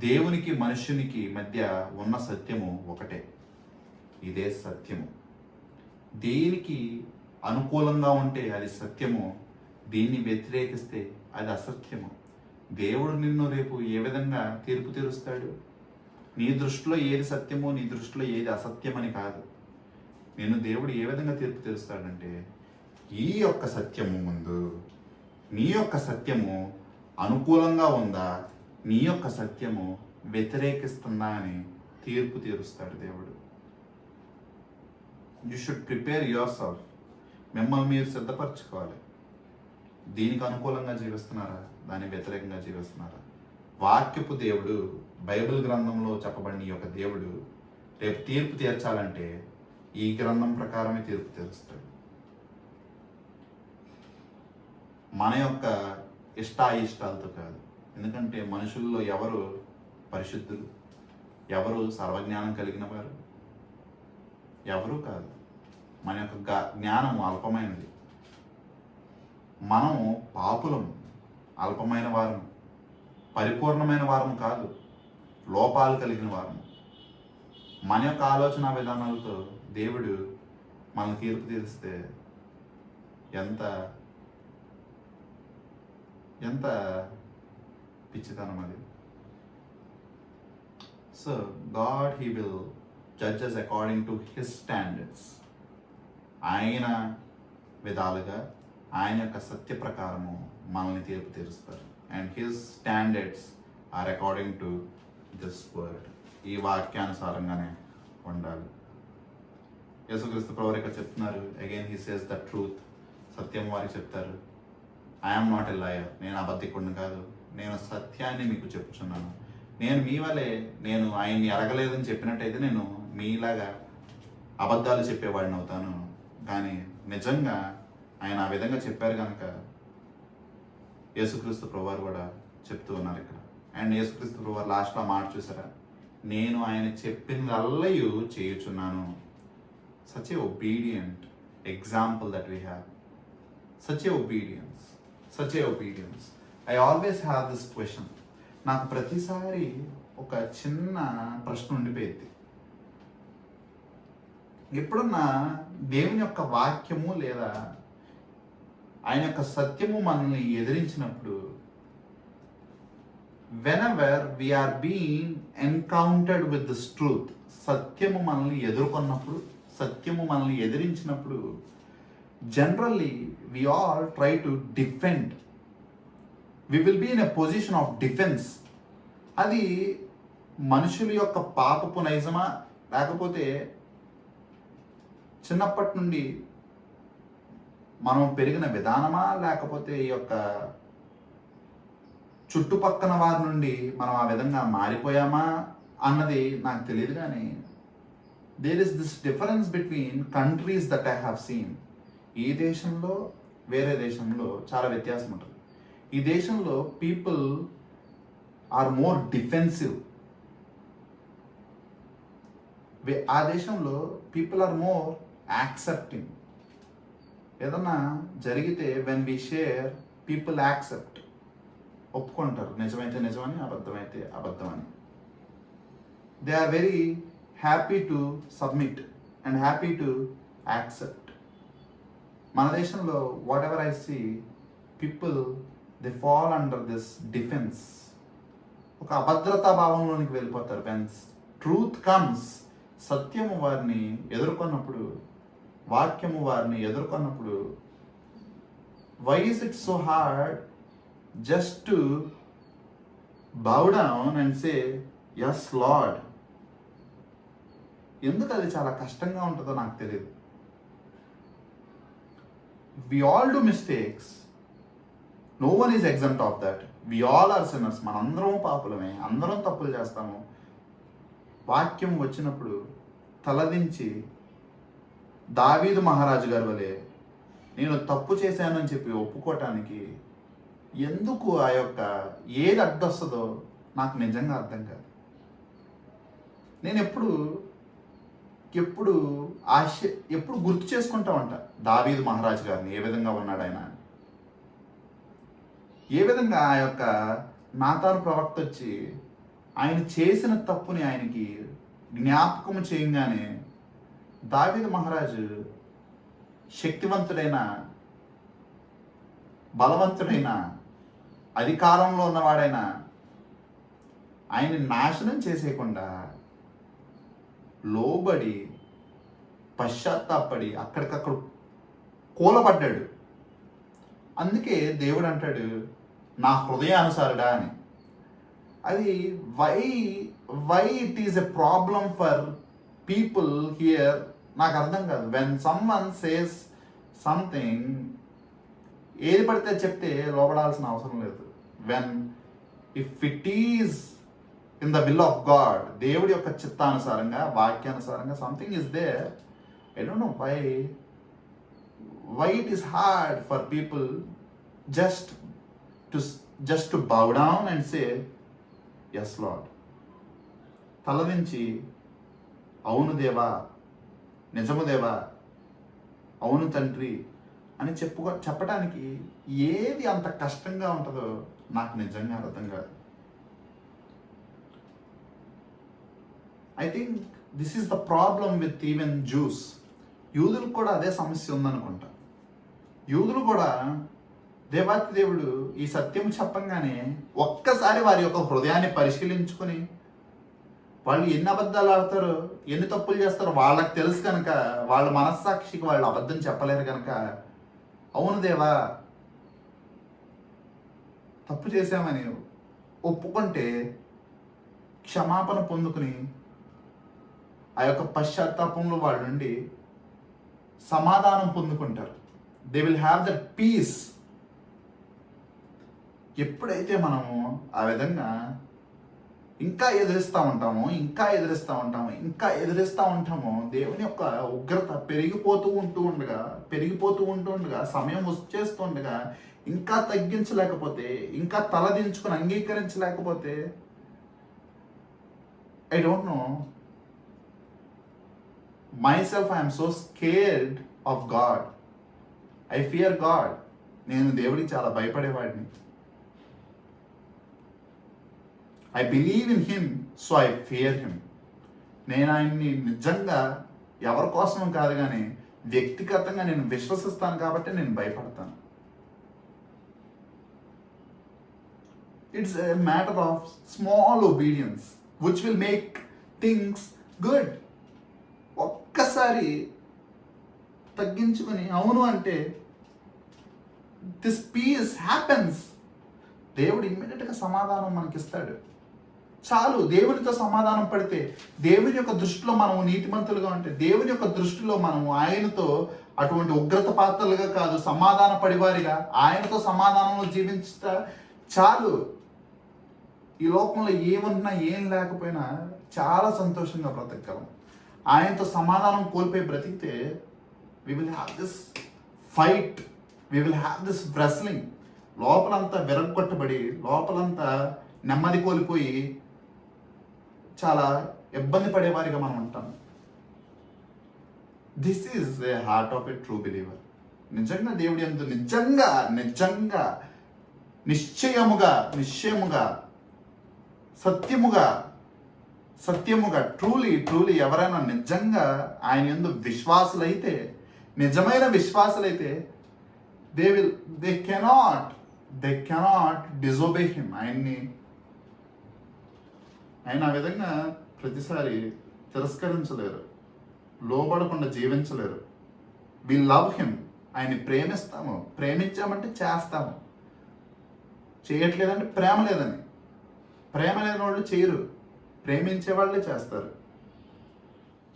దేవునికి మనుష్యునికి మధ్య ఉన్న సత్యము ఒకటే. ఇదే సత్యము. దేనికి అనుకూలంగా ఉంటే అది సత్యము, దీన్ని వ్యతిరేకిస్తే అది అసత్యము. దేవుడు నిన్ను రేపు ఏ విధంగా తీర్పు తీరుస్తాడు? నీ దృష్టిలో ఏది సత్యమో, నీ దృష్టిలో ఏది అసత్యమని కాదు. నిన్ను దేవుడు ఏ విధంగా తీర్పు తీరుస్తాడంటే, ఈ యొక్క సత్యము ముందు నీ యొక్క సత్యము అనుకూలంగా ఉందా, నీ యొక్క సత్యము వ్యతిరేకిస్తుందా అని తీర్పు తీరుస్తాడు దేవుడు. You should prepare your self. మిమ్మల్ని మీరు సిద్ధపరచుకోవాలి. దీనికి అనుకూలంగా జీవిస్తున్నారా, దానికి వ్యతిరేకంగా జీవిస్తున్నారా? వాక్యపు దేవుడు, బైబిల్ గ్రంథంలో చెప్పబడిన ఈ యొక్క దేవుడు రేపు తీర్పు తీర్చాలంటే ఈ గ్రంథం ప్రకారమే తీర్పు తీరుస్తాడు. మన యొక్క ఇష్టాయిష్టాలతో కాదు. ఎందుకంటే మనుషుల్లో ఎవరు పరిశుద్ధులు, ఎవరు సర్వజ్ఞానం కలిగిన వారు? ఎవరూ కాదు. మన యొక్క జ్ఞానం అల్పమైనది. మనము పాపులం, అల్పమైన వారం, పరిపూర్ణమైన వారం కాదు, లోపాలు కలిగిన వారము. మన యొక్క ఆలోచన విధానాలతో దేవుడు మన తీర్పు తీరిస్తే ఎంత ఎంత పిచ్చితనం అది. So God he will judge us according to his standards. ఆయన విధాలుగా, ఆయన యొక్క సత్య ప్రకారము మనల్ని తీర్పు తీరుస్తారు. And his standards are according to this word. ఈ వాక్యానుసారంగానే ఉండాలి. యేసుక్రీస్తు ప్రభువు ఇక్కడ చెప్తున్నారు, again he says the truth. సత్యం వారికి చెప్తారు, ఐఎమ్ నాట్ ఎ లయర్. నేను అబద్ధికుడిని కాదు, నేను సత్యాన్ని మీకు చెప్పుచున్నాను. నేను మీ వలె నేను ఆయన్ని ఎరగలేదని చెప్పినట్టయితే నేను మీలాగా అబద్ధాలు చెప్పేవాడిని అవుతాను. కానీ నిజంగా ఆయన ఆ విధంగా చెప్పారు కనుక యేసుక్రీస్తు ప్రభువారు కూడా చెప్తూ ఉన్నారు ఇక్కడ. అండ్ యేసుక్రీస్తు ప్రభువారు లాస్ట్లో మాట చూసారా, నేను ఆయన చెప్పినల్లయూ చేయుచున్నాను. Such a obedient example that we have. Such a obedience, such a obedience. I always have this question. నాకు ప్రతిసారి ఒక చిన్న ప్రశ్న ఉండిపోయింది. ఎప్పుడన్నా దేవుని యొక్క వాక్యము లేదా ఆయన యొక్క సత్యము మనల్ని ఎదిరించినప్పుడు, whenever we are being encountered with this truth, సత్యము మనల్ని ఎదుర్కొన్నప్పుడు, సత్యము మనల్ని ఎదిరించినప్పుడు, generally we all try to defend. We will be in a position of defense. అది మనుషుల యొక్క పాపపు నైజమా, లేకపోతే చిన్నప్పటి నుండి మనం పెరిగిన విధానమా, లేకపోతే ఈ యొక్క చుట్టుపక్కన వారి నుండి మనం ఆ విధంగా మారిపోయామా అన్నది నాకు తెలియదు. కానీ there is this difference between countries that I have seen. ఈ దేశంలో వేరే దేశంలో చాలా వ్యత్యాసం ఉంటుంది. ఈ దేశంలో పీపుల్ ఆర్ మోర్ డిఫెన్సివ్. ఆ దేశంలో పీపుల్ ఆర్ మోర్ యాక్సెప్టింగ్. ఏదన్నా జరిగితే when we share people accept, ఒప్పుకుంటారు. నిజమైతే నిజమని, అబద్ధమైతే అబద్ధం అని. They are very happy to submit and happy to accept. మన దేశంలో whatever I see, people they fall under this defence. ఒక అభద్రతా భావంలోనికి వెళ్ళిపోతారు. వెన్ ట్రూత్ కమ్స్, సత్యము వారిని ఎదుర్కొన్నప్పుడు, వాక్యము వారిని ఎదుర్కొన్నప్పుడు, why is it so hard just to bow down and say yes Lord? ఎందుకు అది చాలా కష్టంగా ఉంటుందో నాకు తెలియదు. We all do mistakes, no one is exempt of that. We all are sinners. మనందరం పాపులమే, అందరం తప్పులు చేస్తాము. వాక్యం వచ్చినప్పుడు తలదించి దావీదు మహారాజు గారి వలె నేను తప్పు చేశానని చెప్పి ఒప్పుకోవటానికి ఎందుకు ఆ యొక్క ఏది అడ్డొస్తుందో నాకు నిజంగా అర్థం కాదు. నేను ఎప్పుడు గుర్తు చేసుకుంటా ఉంటా దావీదు మహారాజు గారిని, ఏ విధంగా ఉన్నాడు ఆయన. ఏ విధంగా ఆ యొక్క నాతాను ప్రవక్త వచ్చి ఆయన చేసిన తప్పుని ఆయనకి జ్ఞాపకం చేయగానే దావీదు మహారాజు శక్తివంతుడైన, బలవంతుడైన, అధికారంలో ఉన్నవాడైనా ఆయన్ని నాశనం చేసేయకుండా లోబడి పశ్చాత్తాపడి అక్కడికక్కడ కూలబడ్డాడు. అందుకే దేవుడు అంటాడు నా హృదయానుసారుడా అని. అది why it is a problem for people here నాకు అర్థం కాదు. వెన్ సమ్వన్ సేస్ సంథింగ్, ఏది పడితే చెప్తే లోపడాల్సిన అవసరం లేదు. When if it is in the will of God, దేవుడి యొక్క చిత్తానుసారంగా, వాక్యానుసారంగా something is there. I don't know why it is hard for people just to bow down and say yes Lord. తలవించి అవును దేవా, నిజము దేవా, అవును తండ్రి అని చెప్పడానికి ఏది అంత కష్టంగా ఉంటుందో నాకు నిజంగా అర్థం కాదు. I think this is the problem with even juice. యూదులకు కూడా అదే సమస్య ఉందనుకుంటా. యూదులు కూడా దేవాతి దేవుడు ఈ సత్యం చెప్పంగానే ఒక్కసారి వారి యొక్క హృదయాన్ని పరిశీలించుకొని, వాళ్ళు ఎన్ని అబద్ధాలు ఆడతారో, ఎన్ని తప్పులు చేస్తారో వాళ్ళకి తెలుసు కనుక, వాళ్ళ మనస్సాక్షికి వాళ్ళు అబద్ధం చెప్పలేరు కనుక, అవును దేవా తప్పు చేశామని ఒప్పుకుంటే క్షమాపణ పొందుకుని ఆ యొక్క పశ్చాత్తాపంలో వాళ్ళ నుండి సమాధానం పొందుకుంటారు. They will have that peace. ఎప్పుడైతే మనము ఆ విధంగా ఇంకా ఎదిరిస్తూ ఉంటామో దేవుని యొక్క ఉగ్రత పెరిగిపోతూ ఉండగా సమయం వచ్చేస్తుండగా ఇంకా తగ్గించలేకపోతే, ఇంకా తలదించుకుని అంగీకరించలేకపోతే, I don't know myself, I am so scared of God. I fear God. నేను దేవుడికి చాలా భయపడేవాడిని. I believe in him, so I fear him. నేను ఆయన్ని నిజంగా ఎవరి కోసం కాదు కానీ వ్యక్తిగతంగా నేను విశ్వసిస్తాను కాబట్టి నేను భయపడతాను. It's a matter of small obedience which will make things good. ఒక్కసారి తగ్గించుకొని అవును అంటే దిస్ పీస్ హ్యాపెన్స్. దేవుడు ఇమ్మీడియట్గా సమాధానం మనకిస్తాడు. చాలు. దేవునితో సమాధానం పడితే, దేవుని యొక్క దృష్టిలో మనము నీతిమంతులుగా ఉంటే, దేవుని యొక్క దృష్టిలో మనము ఆయనతో అటువంటి ఉగ్రత పాత్రలుగా కాదు, సమాధాన పడివారిగా ఆయనతో సమాధానంలో జీవించట చాలు. ఈ లోకంలో ఏమన్నా ఏం లేకపోయినా చాలా సంతోషంగా బ్రతకగలం. ఆయనతో సమాధానం కోల్పోయి బ్రతికితే we will have this fight, we will have this wrestling. లోపలంతా విరగొట్టబడి, లోపలంతా నెమ్మది కోల్పోయి చాలా ఇబ్బంది పడేవారిగా మనం ఉంటాం. This is the heart of a true believer. నిజంగా దేవుడి యందు నిజంగా నిజంగా నిశ్చయముగా నిశ్చయముగా సత్యముగా సత్యముగా ట్రూలీ ట్రూలీ ఎవరైనా నిజంగా ఆయన యందు విశ్వాసులైతే, నిజమైన విశ్వాసులైతే, దే కెనాట్ డిజోబే హిమ్. ఆయన ఆ విధంగా ప్రతిసారి తిరస్కరించలేరు, లోబడకుండా జీవించలేరు. We love him. ఆయన్ని ప్రేమిస్తాము. ప్రేమించామంటే చేస్తాము, చేయట్లేదంటే ప్రేమ లేదని. ప్రేమ లేని వాళ్ళు చేయరు, ప్రేమించే వాళ్ళే చేస్తారు.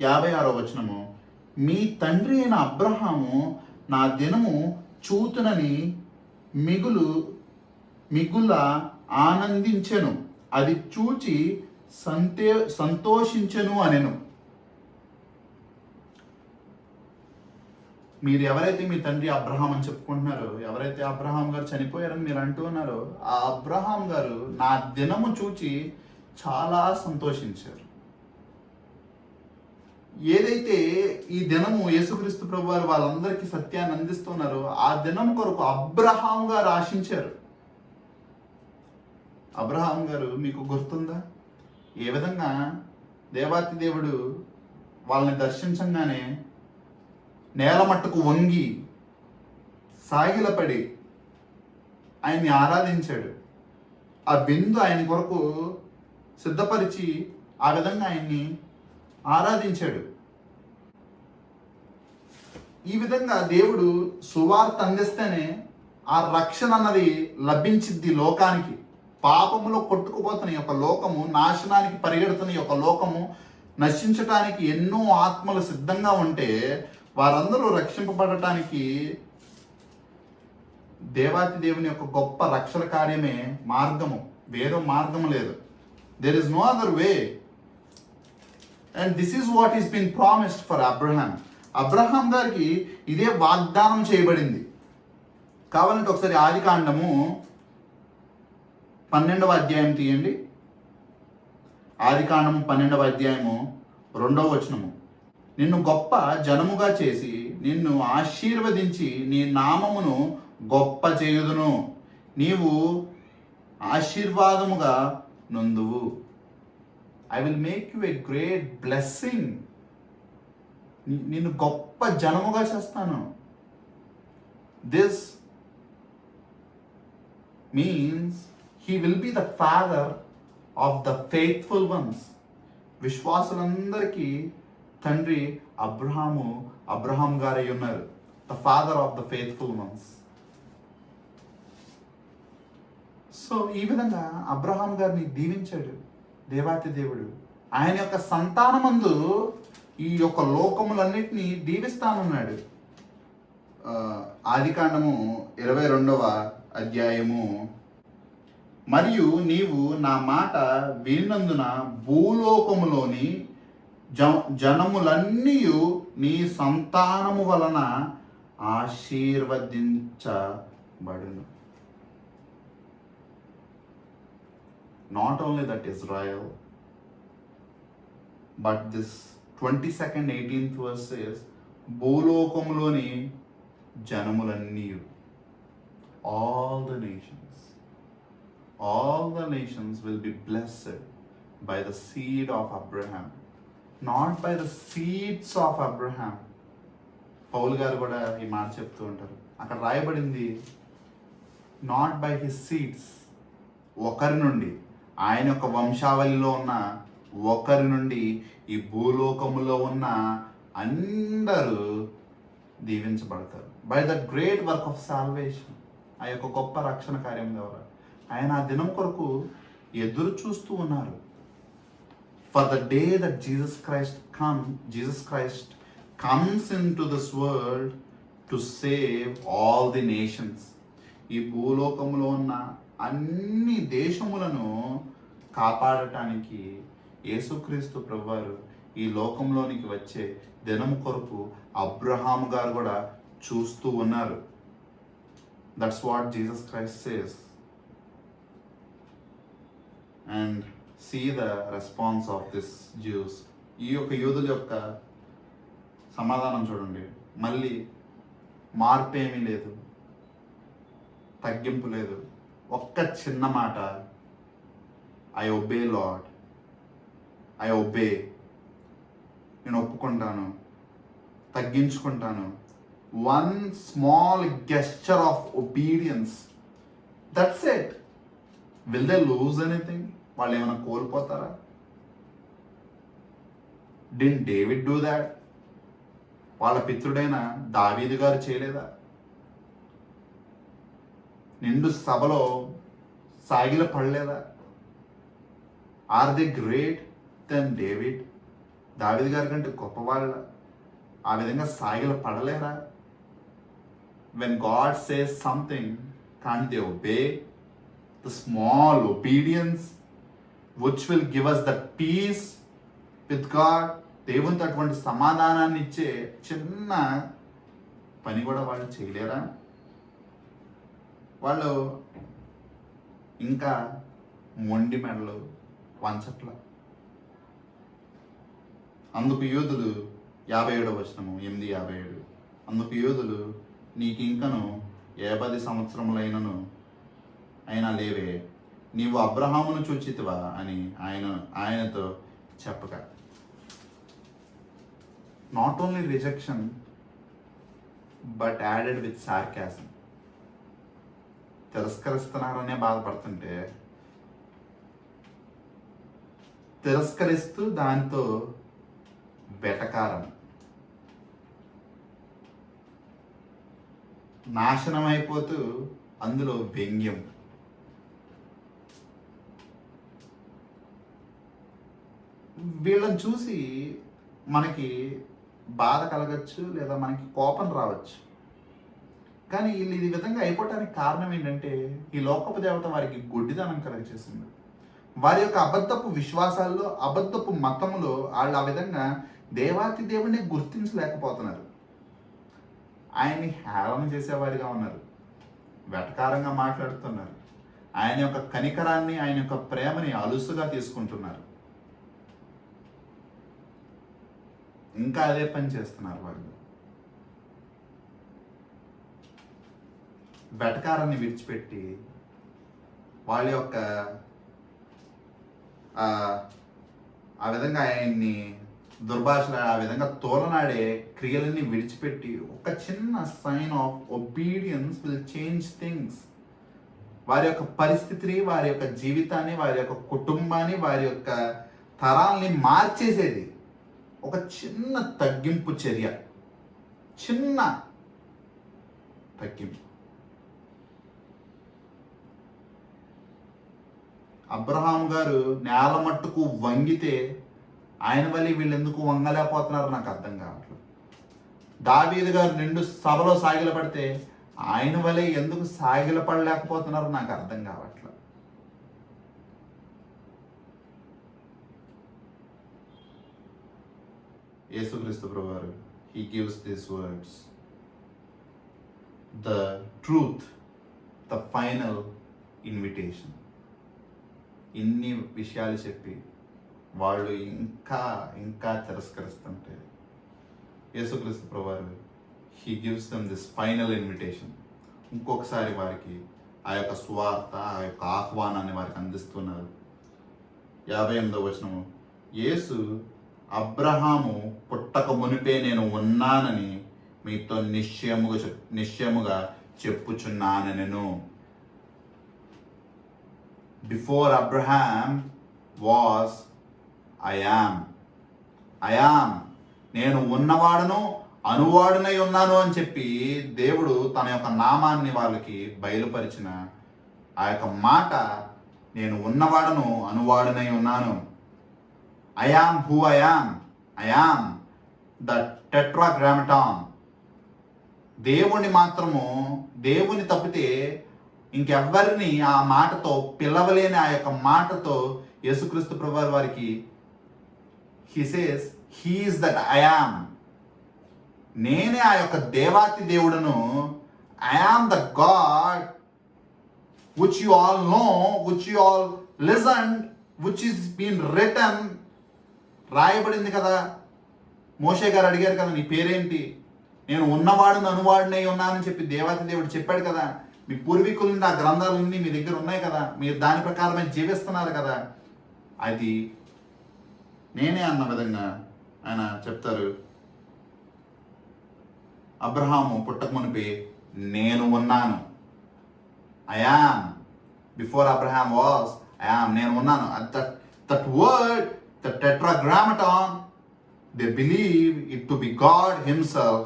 56వ వచనము, మీ తండ్రి అయిన అబ్రహాము నా దినము చూతునని మిగుల ఆనందించెను, అది చూచి సంతోషించెను అనెను. మీరు ఎవరైతే మీ తండ్రి అబ్రహాం అని చెప్పుకుంటున్నారో, ఎవరైతే అబ్రహాం గారు చనిపోయారని మీరు అంటూ ఉన్నారో, ఆ అబ్రహాం గారు నా దినము చూచి చాలా సంతోషించారు. ఏదైతే ఈ దినము యేసుక్రీస్తు ప్రభు వారు వాళ్ళందరికీ సత్యాన్ని అందిస్తున్నారో, ఆ దినం కొరకు అబ్రహాం గారు ఆశించారు. అబ్రహాం గారు మీకు గుర్తుందా? ఏ విధంగా దేవాతి దేవుడు వాళ్ళని దర్శించగానే నేల మట్టుకు వంగి సాగిలపడి ఆయన్ని ఆరాధించాడు. ఆ బిందు ఆయన కొరకు సిద్ధపరిచి ఆ విధంగా ఆయన్ని ఆరాధించాడు. ఈ విధంగా దేవుడు సువార్త అందిస్తేనే ఆ రక్షణ అన్నది లభించిద్ది లోకానికి. పాపములో కొట్టుకుపోతున్న యొక్క లోకము, నాశనానికి పరిగెడుతున్న యొక్క లోకము, నశించటానికి ఎన్నో ఆత్మలు సిద్ధంగా ఉంటే వారందరూ రక్షింపబడటానికి దేవాతి దేవుని యొక్క గొప్ప రక్షణ కార్యమే మార్గము. వేరే మార్గము లేదు. There is no other way. And this is what is been promised for Abraham. Abraham గారికి ఇదే వాగ్దానం చేయబడింది. కావాలంటే ఒకసారి ఆదికాండము 12వ అధ్యాయం తీయండి. ఆదికాండము 12వ అధ్యాయము 2వ వచనము, నిన్ను గొప్ప జనముగా చేసి నిన్ను ఆశీర్వదించి నీ నామమును గొప్ప చేయుదును, నీవు ఆశీర్వాదముగా నొందువు. I will make you a great blessing. నిన్ను గొప్ప జనముగా చేస్తాను. This means he will be the father of the faithful ones. విశ్వాసులందరికీ తండ్రి అబ్రహాం గారై ఉన్నారు. The father of the faithful ones. So ఈ విధంగా అబ్రహాం గారిని దీవించాడు దేవాతి దేవుడు. ఆయన యొక్క సంతానమందు ఈ యొక్క లోకములన్నిటినీ దీవిస్తానన్నాడు. ఆదికాండము 22వ అధ్యాయము, మరియు నీవు నా మాట విన్నందున భూలోకములోని జనములన్నీ నీ సంతానము వలన ఆశీర్వదించబడును. Not only that Israel, but this 22nd 18th verse says, భూలోకములోని జనములన్నీ, all the nations will be blessed by the seed of Abraham, not by the seeds of Abraham. పౌలు గారు కూడా ఈ మాట చెప్తూ ఉంటారు. అక్కడ రాయబడింది నాట్ బై హిస్ సీడ్స్, ఒకరి నుండి, ఆయన యొక్క వంశావళిలో ఉన్న ఒకరి నుండి ఈ భూలోకములో ఉన్న అందరూ దీవించబడతారు. By the great work of salvation, ఆ యొక్క గొప్ప రక్షణ కార్యం ద్వారా ఆయన ఆ దినం కొరకు ఎదురు చూస్తూ ఉన్నారు. For the day that Jesus Christ comes into this world to save all the nations. ఈ భూలోకంలో ఉన్న అన్ని దేశములను కాపాడటానికి యేసుక్రీస్తు ప్రభువారు ఈ లోకంలోనికి వచ్చే దినము కొరకు అబ్రహాము గారు కూడా చూస్తూ ఉన్నారు. That's what Jesus Christ says. And see the response of this Jews. ఈ యొక్క యూదుల యొక్క సమాధానం చూడండి. మళ్ళీ మార్పు ఏమీ లేదు, తగ్గింపు లేదు. ఒక్క చిన్న మాట, I obey Lord, I obey, నేను ఒప్పుకుంటాను, తగ్గించుకుంటాను. One small gesture of obedience, that's it. Will they lose anything? వాళ్ళు ఏమైనా కోల్పోతారా? Did David do that? వాళ్ళ పితృడైన దావీదు గారు చేయలేదా? నిండు సభలో సాగిల పడలేదా? Are they great than David? దావీదు గారి కంటే గొప్పవాళ్ళ ఆ విధంగా సాగిల పడలేరా? When God says something, can't they obey? The small obedience which will give us that peace with God. దేవునితో అటువంటి సమాధానాన్ని ఇచ్చే చిన్న పని కూడా వాళ్ళు చేయలేరా? వాళ్ళు ఇంకా మొండి మెడలు వంచట్ల. అందుకు యూదులు 57వ వచనము 8:57, అందుకు యూదులు, నీకు ఇంకను 50 సంవత్సరములైనను అయినా లేవే, నీవు అబ్రహామును చూచితివా అని ఆయనతో చెప్పగా. Not only rejection but added with sarcasm. తిరస్కరిస్తున్నారనే బాధపడుతుంటే తిరస్కరిస్తూ దానితో వెటకారం, నాశనం అయిపోతూ అందులో వ్యంగ్యం. వీళ్ళని చూసి మనకి బాధ కలగచ్చు, లేదా మనకి కోపం రావచ్చు. కానీ వీళ్ళు ఈ విధంగా అయిపోవటానికి కారణం ఏంటంటే, ఈ లోకపు దేవత వారికి గుడ్డిదనం కలగచేసింది. వారి యొక్క అబద్ధపు విశ్వాసాల్లో, అబద్ధపు మతములో వాళ్ళు ఆ విధంగా దేవాతి దేవుడిని గుర్తించలేకపోతున్నారు. ఆయన్ని హేళన చేసేవారిగా ఉన్నారు, వెటకారంగా మాట్లాడుతున్నారు. ఆయన యొక్క కనికరాన్ని, ఆయన యొక్క ప్రేమని అలుసుగా తీసుకుంటున్నారు. ఇంకా అదే పని చేస్తున్నారు వాళ్ళు. వెటకారాన్ని విడిచిపెట్టి వాళ్ళ యొక్క ఆ విధంగా ఆయన్ని దుర్భాషలు, ఆ విధంగా తోలనాడే క్రియలన్నీ విడిచిపెట్టి ఒక చిన్న sign of obedience will change things. వారి యొక్క పరిస్థితిని, వారి యొక్క జీవితాన్ని, వారి యొక్క కుటుంబాన్ని, వారి యొక్క తరాల్ని మార్చేసేది ఒక చిన్న తగ్గింపు చర్య, చిన్న తగ్గింపు. అబ్రహాం గారు నేల మట్టుకు వంగితే ఆయన వల్ల వీళ్ళు ఎందుకు వంగలేకపోతున్నారు నాకు అర్థం కావట్లేదు. దావీదు గారు నిండు సభలో సాగిలపడితే ఆయన వల్లే ఎందుకు సాగిలపడలేకపోతున్నారు నాకు అర్థం కావట్లేదు. యేసుక్రీస్తు ప్రభువారు, he gives these words, the truth, the final invitation. ఇన్ని విషయాలు చెప్పి వాళ్ళు ఇంకా ఇంకా తిరస్కరిస్తుంటే యేసుక్రీస్తు ప్రభువారు, he gives them this final invitation. ఇంకొకసారి వారికి ఆ యొక్క సువార్త, ఆ యొక్క ఆహ్వానాన్ని వారికి అందిస్తున్నారు. 58వ వచనము, యేసు, అబ్రహాము పుట్టక మునిపే నేను ఉన్నానని మీతో నిశ్చయముగా చెప్పుచున్నానెను. Before Abraham was I am. నేను ఉన్నవాడును అనువాడునై ఉన్నాను అని చెప్పి దేవుడు తన యొక్క నామాన్ని వాళ్ళకి బయలుపరిచిన ఆ యొక్క మాట, నేను ఉన్నవాడును అనువాడునై ఉన్నాను. I am who I am the tetragrammaton. దేవుని మాత్రము, దేవుని తప్పితే ఇంకెవ్వరిని ఆ మాటతో పిలవలేని ఆ యొక్క మాటతో యేసుక్రీస్తు ప్రభువారి వారికి he says he is that I am. నేనే ఆ యొక్క దేవాతి దేవుడును. I am the God which you all know, which you all listened, which is been written. రాయబడింది కదా. మోషే గారు అడిగారు కదా, నీ పేరేంటి? నేను ఉన్నవాడును అనువాడినై ఉన్నానని చెప్పి దేవాతి దేవుడు చెప్పాడు కదా. మీ పూర్వీకుల నుండి ఆ గ్రంథాలన్నీ మీ దగ్గర ఉన్నాయి కదా, మీరు దాని ప్రకారమే జీవిస్తున్నారు కదా. అది నేనే అన్న విధంగా ఆయన చెప్తారు. అబ్రహాము పుట్టక మునిపే నేను ఉన్నాను. I am. Before Abraham was, I am. నేను ఉన్నాను. That word, the tetragrammaton, they believe it to be God himself.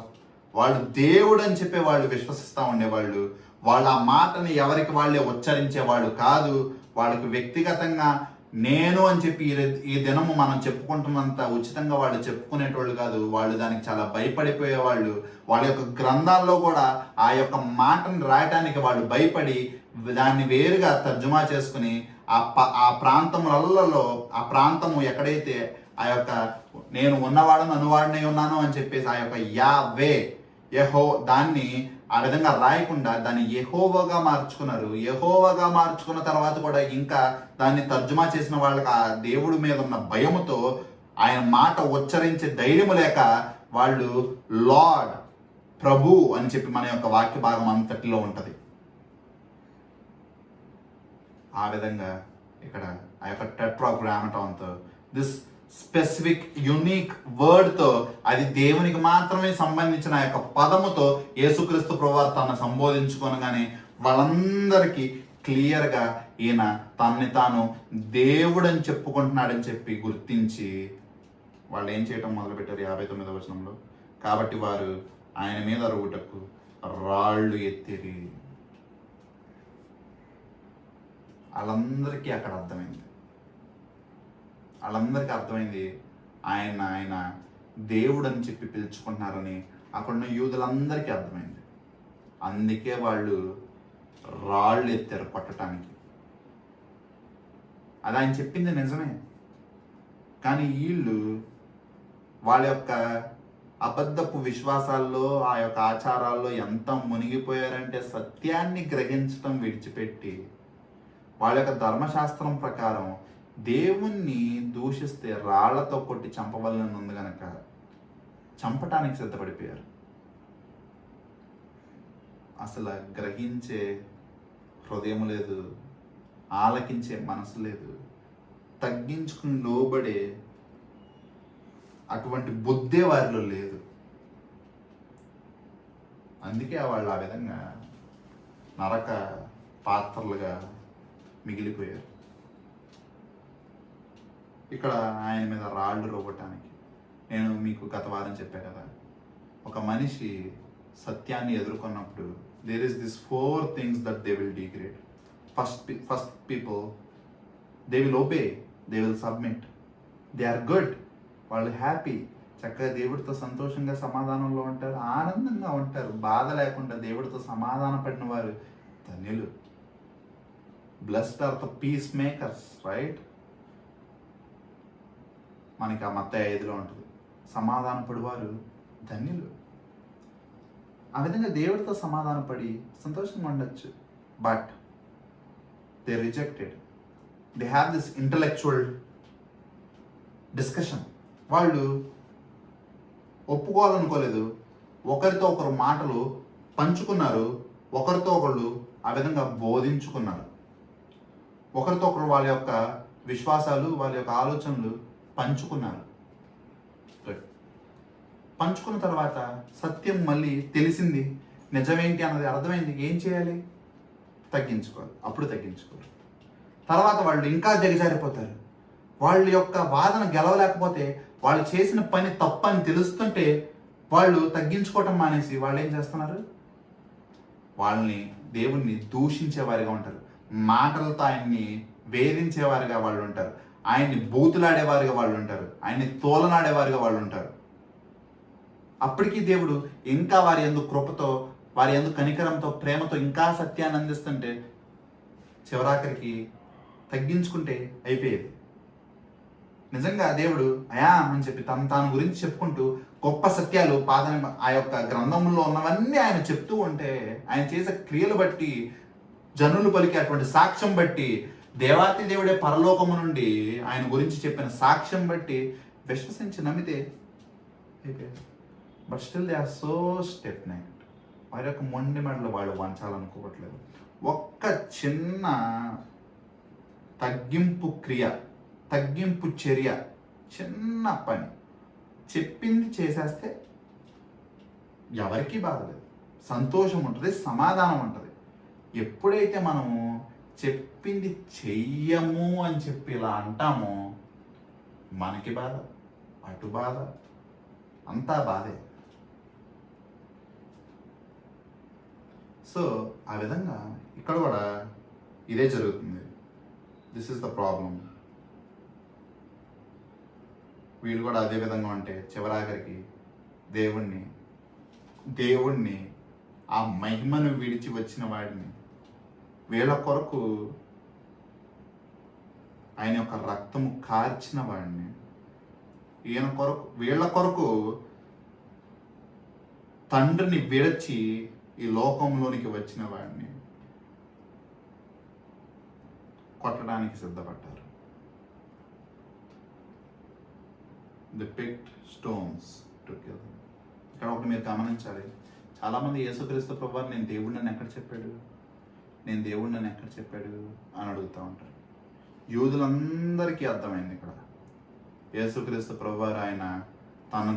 వాళ్ళు దేవుడు అని చెప్పే వాళ్ళు విశ్వసిస్తూ ఉండేవాళ్ళు. వాళ్ళు ఆ మాటని ఎవరికి వాళ్ళే ఉచ్చరించేవాళ్ళు కాదు. వాళ్ళకి వ్యక్తిగతంగా నేను అని చెప్పి ఈ దినము మనం చెప్పుకుంటున్నంత ఉచితంగా వాళ్ళు చెప్పుకునేటోళ్ళు కాదు. వాళ్ళు దానికి చాలా భయపడిపోయేవాళ్ళు. వాళ్ళ యొక్క గ్రంథాల్లో కూడా ఆ యొక్క మాటను రాయటానికి వాళ్ళు భయపడి దాన్ని వేరుగా తర్జుమా చేసుకుని ఆ ప్రాంతములలో ఆ ప్రాంతము ఎక్కడైతే ఆ యొక్క నేను ఉన్నవాడను అనువాడినై ఉన్నాను అని చెప్పేసి ఆ యొక్క యావే యెహో దాన్ని ఆ విధంగా రాయకుండా దాన్ని యెహోవాగా మార్చుకున్నారు. యెహోవాగా మార్చుకున్న తర్వాత కూడా ఇంకా దాన్ని తర్జుమా చేసిన వాళ్ళకి ఆ దేవుడి మీద ఉన్న భయముతో ఆయన మాట ఉచ్చరించే ధైర్యం లేక వాళ్ళు లార్డ్, ప్రభు అని చెప్పి మన యొక్క వాక్య భాగం అంతటిలో ఉంటుంది. ఆ విధంగా ఇక్కడ ఆ యొక్క టెట్రాగ్రామటాన్తో దిస్ స్పెసిఫిక్ యునిక్ వర్డ్తో, అది దేవునికి మాత్రమే సంబంధించిన ఆ యొక్క పదముతో యేసుక్రీస్తు ప్రభువారు తనను సంబోధించుకోనగానే వాళ్ళందరికీ క్లియర్గా ఈయన తనని తాను దేవుడని చెప్పుకుంటున్నాడని చెప్పి గుర్తించి వాళ్ళు ఏం చేయటం మొదలుపెట్టారు 59వ వచనంలో. కాబట్టి వారు ఆయన మీద అరుగుటకు రాళ్ళు ఎత్తిరి. వాళ్ళందరికీ అక్కడ అర్థమైంది. వాళ్ళందరికీ అర్థమైంది ఆయన దేవుడు అని చెప్పి పిలుచుకుంటున్నారని అక్కడున్న యూదులందరికీ అర్థమైంది. అందుకే వాళ్ళు రాళ్ళు ఎత్తారు కొట్టడానికి. అది ఆయన చెప్పింది నిజమే. కానీ వీళ్ళు వాళ్ళ యొక్క అబద్ధపు విశ్వాసాల్లో ఆ యొక్క ఆచారాల్లో ఎంత మునిగిపోయారంటే సత్యాన్ని గ్రహించడం విడిచిపెట్టి వాళ్ళ యొక్క ధర్మశాస్త్రం ప్రకారం దేవుణ్ణి దూషిస్తే రాళ్లతో కొట్టి చంపవలని ఉంది గనక చంపటానికి సిద్ధపడిపోయారు. అసలు గ్రహించే హృదయం లేదు, ఆలకించే మనసు లేదు, తగ్గించుకుని లోబడే అటువంటి బుద్ధే వారిలో లేదు. అందుకే వాళ్ళు ఆ విధంగా నరక పాత్రలుగా మిగిలిపోయారు. ఇక్కడ ఆయన మీద రాళ్ళు రువ్వటానికి నేను మీకు గత వారం చెప్పా కదా, ఒక మనిషి సత్యాన్ని ఎదుర్కొన్నప్పుడు there is this 4 things that they will degrade. First people, they will obey, they will submit, they are good, వాళ్ళు హ్యాపీ, చక్కగా దేవుడితో సంతోషంగా సమాధానంలో ఉంటారు, ఆనందంగా ఉంటారు, బాధ లేకుండా దేవుడితో సమాధాన పడిన వారు ధన్యులు. Blessed are the peace makers, right? మనకి ఆ మత్తయి 5లో ఉంటుంది, సమాధాన పడివారు ధన్యులు. ఆ విధంగా దేవుడితో సమాధానపడి సంతోషంగా ఉండొచ్చు. But they rejected. They have this intellectual discussion. వాళ్ళు ఒప్పుకోవాలనుకోలేదు, ఒకరితో ఒకరు మాటలు పంచుకున్నారు, ఒకరితో ఒకళ్ళు ఆ విధంగా బోధించుకున్నారు, ఒకరితో ఒకరు వాళ్ళ యొక్క విశ్వాసాలు వాళ్ళ యొక్క ఆలోచనలు పంచుకున్నారు. పంచుకున్న తర్వాత సత్యం మళ్ళీ తెలిసింది, నిజమేంటి అన్నది అర్థమైంది. ఏం చేయాలి? తగ్గించుకోవాలి. అప్పుడు తగ్గించుకోవాలి. తర్వాత వాళ్ళు ఇంకా దిగజారిపోతారు. వాళ్ళ యొక్క వాదన గెలవలేకపోతే, వాళ్ళు చేసిన పని తప్పని తెలుస్తుంటే వాళ్ళు తగ్గించుకోవటం మానేసి వాళ్ళు ఏం చేస్తున్నారు? వాళ్ళని దేవుణ్ణి దూషించేవారిగా ఉంటారు, మాటలతో ఆయన్ని వేధించేవారిగా వాళ్ళు ఉంటారు. ఆయన్ని బూతులాడేవారుగా వాళ్ళు ఉంటారు, ఆయన్ని తోలనాడేవారుగా వాళ్ళు ఉంటారు. అప్పటికీ దేవుడు ఇంకా వారి యందు కృపతో, వారి యందు కనికరంతో, ప్రేమతో ఇంకా సత్యాన్ని అందిస్తుంటే చివరాఖరికి తగ్గించుకుంటే అయిపోయేది. నిజంగా దేవుడు అయా అని చెప్పి తాను గురించి చెప్పుకుంటూ గొప్ప సత్యాలు ఆ యొక్క గ్రంథంలో ఉన్నవన్నీ ఆయన చెప్తూ ఉంటే, ఆయన చేసే క్రియలు బట్టి, జనులు పలికే అటువంటి సాక్ష్యం బట్టి, దేవాతి దేవుడే పరలోకము నుండి ఆయన గురించి చెప్పిన సాక్ష్యం బట్టి విశ్వసించి నమ్మితే అయిపోయారు. But still they are so step next. వారి యొక్క మొండి మెడలు వాళ్ళు వంచాలనుకోవట్లేదు. ఒక్క చిన్న తగ్గింపు క్రియ, తగ్గింపు చర్య, చిన్న పని చెప్పింది చేసేస్తే ఎవరికీ బాధ లేదు, సంతోషం ఉంటుంది, సమాధానం ఉంటుంది. ఎప్పుడైతే మనము చెప్పింది చెయ్యము అని చెప్పి ఇలా అంటామో మనకి బాధ, అటు బాధ, అంతా బాధే. సో ఆ విధంగా ఇక్కడ కూడా ఇదే జరుగుతుంది. This is the problem. వీళ్ళు కూడా అదే విధంగా ఉంటే చివరాఖరికి దేవుణ్ణి ఆ మహిమను విడిచి వచ్చిన వాడిని, వీళ్ళ కొరకు ఆయన యొక్క రక్తము కార్చిన వాడిని, వీళ్ళ కొరకు తండ్రిని విడచి ఈ లోకంలోనికి వచ్చిన వాడిని కొట్టడానికి సిద్ధపడ్డారు. They picked stones to kill him. ఇక్కడ ఒకటి మీరు గమనించాలి. చాలామంది యేసుక్రీస్తు ప్రభువారు నేను దేవుడిని నన్ను ఎక్కడ చెప్పాడు, నేను దేవుడిని నన్ను ఎక్కడ చెప్పాడు అని అడుగుతూ ఉంటారు. యూదులందరికీ అర్థమైంది ఇక్కడ యేసుక్రీస్తు ప్రభువారు ఆయన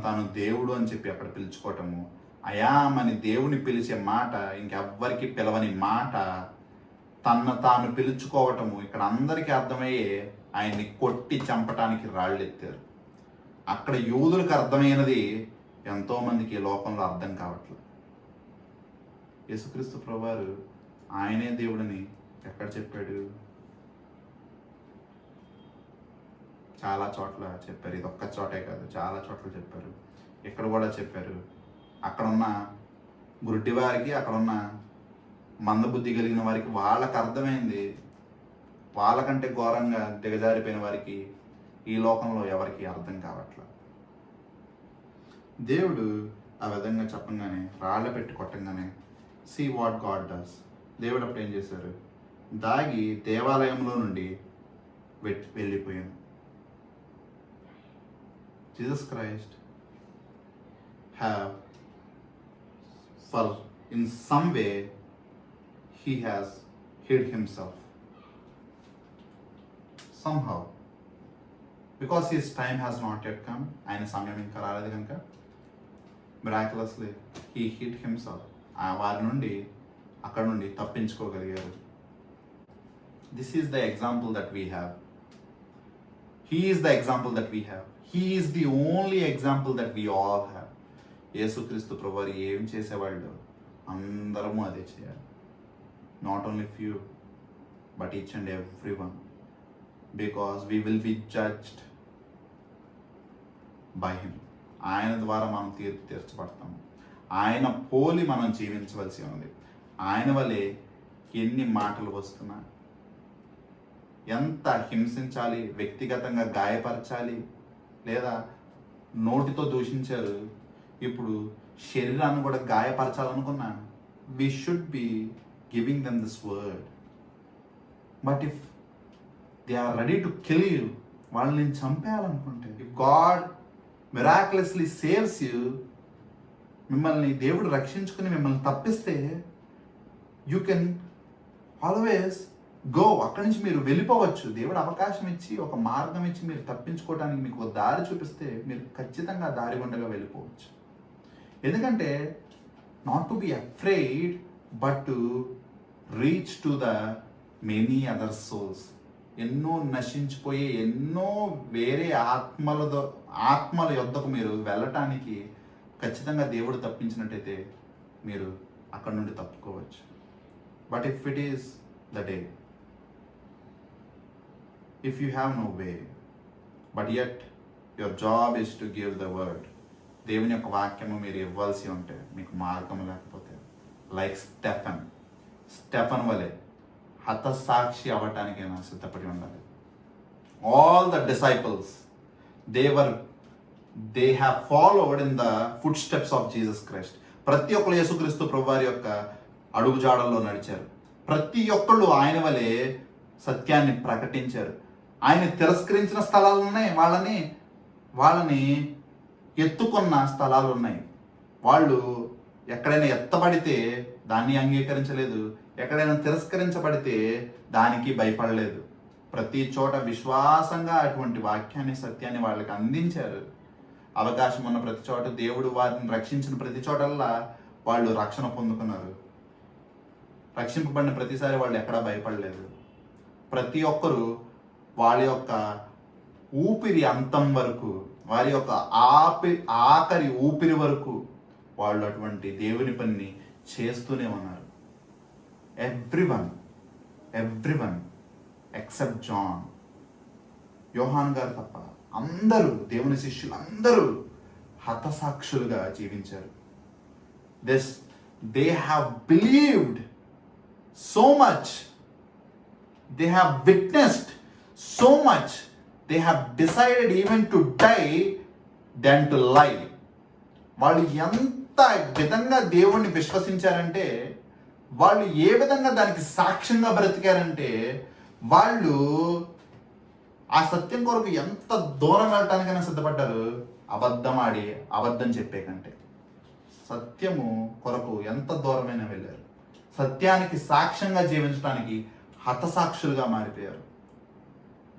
తాను దేవుడు అని చెప్పి అక్కడ పిలుచుకోవటము, అయామని దేవుని పిలిచే మాట, ఇంకెవ్వరికి పిలవని మాట, తాను పిలుచుకోవటము ఇక్కడ అందరికీ అర్థమయ్యే ఆయన్ని కొట్టి చంపటానికి రాళ్ళు ఎత్తారు. అక్కడ యూదులకు అర్థమైనది ఎంతోమందికి ఈ లోకంలో అర్థం కావట్లేదు. యేసుక్రీస్తు ప్రభువారు ఆయనే దేవుడిని ఎక్కడ చెప్పాడు? చాలా చోట్ల చెప్పారు. ఇది ఒక్క చోటే కాదు, చాలా చోట్ల చెప్పారు. ఇక్కడ కూడా చెప్పారు. అక్కడున్న గుడ్డి వారికి, అక్కడున్న మందబుద్ధి కలిగిన వారికి వాళ్ళకి అర్థమైంది. వాళ్ళకంటే ఘోరంగా దిగజారిపోయిన వారికి ఈ లోకంలో ఎవరికి అర్థం కావట్లేదు. దేవుడు ఆ విధంగా చెప్పంగానే, రాళ్ళ పెట్టి కొట్టంగానే, సీ వాట్ గాడ్ డస్. దేవుడు అప్పుడు ఏం చేశారు? దాగి దేవాలయంలో నుండి వెళ్ళిపోయాను. Jesus Christ have in some way he has hid himself somehow because his time has not yet come. ఆయన సమయం ఇంకా రాలేదు కనుక miraculously he hid himself. వారి నుండి అక్కడ నుండి తప్పించుకోగలిగారు. This is the example that we have. He is the example that we have. He is the only example that we all have. యేసుక్రీస్తు ప్రభువారు ఏం చేసేవాళ్ళు అందరము అదే చేయాలి. Not only few but each and every one, because we will be judged by him. ఆయన ద్వారా మనం తీర్పు తీర్చబడతాము. ఆయన పోలి మనం జీవించవలసి ఉంది. ఆయన వల్లే ఎన్ని మాటలు వస్తున్నా, ఎంత హింసించాలి, వ్యక్తిగతంగా గాయపరచాలి, లేదా నోటితో దూషించారు, ఇప్పుడు శరీరాన్ని కూడా గాయపరచాలనుకున్నా, we should be giving them this word. But if they are ready to kill you, వాళ్ళని చంపేయాలనుకుంటే, if God miraculously saves you, మిమ్మల్ని దేవుడు రక్షించుకుని మిమ్మల్ని తప్పిస్తే, you can always go. అక్కడి నుంచి మీరు వెళ్ళిపోవచ్చు. దేవుడు అవకాశం ఇచ్చి, ఒక మార్గం ఇచ్చి మీరు తప్పించుకోవడానికి మీకు ఒక దారి చూపిస్తే మీరు ఖచ్చితంగా దారి గుండగా వెళ్ళిపోవచ్చు. ఎందుకంటే not to be afraid but to reach to the many other souls. ఎన్నో నశించిపోయే ఎన్నో వేరే ఆత్మల యొద్దకు మీరు వెళ్ళటానికి ఖచ్చితంగా దేవుడు తప్పించినట్టయితే మీరు అక్కడ నుండి తప్పుకోవచ్చు. But if it is the day, if you have no way, but yet your job is to give the word. దేవుని యొక్క వాక్యము మీరు ఇవ్వాల్సి ఉంటే మీకు మార్గం లేకపోతే లైక్ స్టెఫన్ వలె హతసాక్షి అవ్వటానికైనా సిద్ధపడి ఉండాలి. All the disciples they have followed in the foot steps of Jesus Christ. ప్రతి ఒక్కరు యేసుక్రీస్తు ప్రభువారి యొక్క అడుగుజాడల్లో నడిచారు. ప్రతి ఒక్కళ్ళు ఆయన వలె సత్యాన్ని ప్రకటించారు. ఆయన తిరస్కరించిన స్థలాలు ఉన్నాయి, వాళ్ళని ఎత్తుకున్న స్థలాలు ఉన్నాయి. వాళ్ళు ఎక్కడైనా ఎత్తబడితే దాన్ని అంగీకరించలేదు, ఎక్కడైనా తిరస్కరించబడితే దానికి భయపడలేదు. ప్రతి చోట విశ్వాసంగా అటువంటి వాక్యాన్ని, సత్యాన్ని వాళ్ళకి అందించారు. అవకాశం ఉన్న ప్రతి చోట దేవుడు వారిని రక్షించిన ప్రతి చోటల్లా వాళ్ళు రక్షణ పొందుకున్నారు. రక్షింపబడిన ప్రతిసారి వాళ్ళు ఎక్కడా భయపడలేదు. ప్రతి ఒక్కరూ వాళ్ళ యొక్క ఊపిరి అంతం వరకు, వారి యొక్క ఆఖరి ఊపిరి వరకు వాళ్ళు అటువంటి దేవుని పని చేస్తూనే ఉన్నారు. ఎవ్రీవన్ ఎక్సెప్ట్ జాన్, యోహాన్ గారు తప్ప అందరూ, దేవుని శిష్యులు అందరూ హతసాక్షులుగా జీవించారు. They have believed so much, they have witnessed so much, they have decided even to die than to lie. వాళ్ళు ఎంత విధంగా దేవుణ్ణి విశ్వసించారంటే, వాళ్ళు ఏ విధంగా దానికి సాక్ష్యంగా బ్రతికారంటే, వాళ్ళు ఆ సత్యం కొరకు ఎంత దూరం వెళ్ళటానికైనా సిద్ధపడ్డారు. అబద్ధం ఆడి అబద్ధం చెప్పే కంటే సత్యము కొరకు ఎంత దూరమైనా వెళ్ళారు. సత్యానికి సాక్ష్యంగా జీవించడానికి హతసాక్షులుగా మారిపోయారు.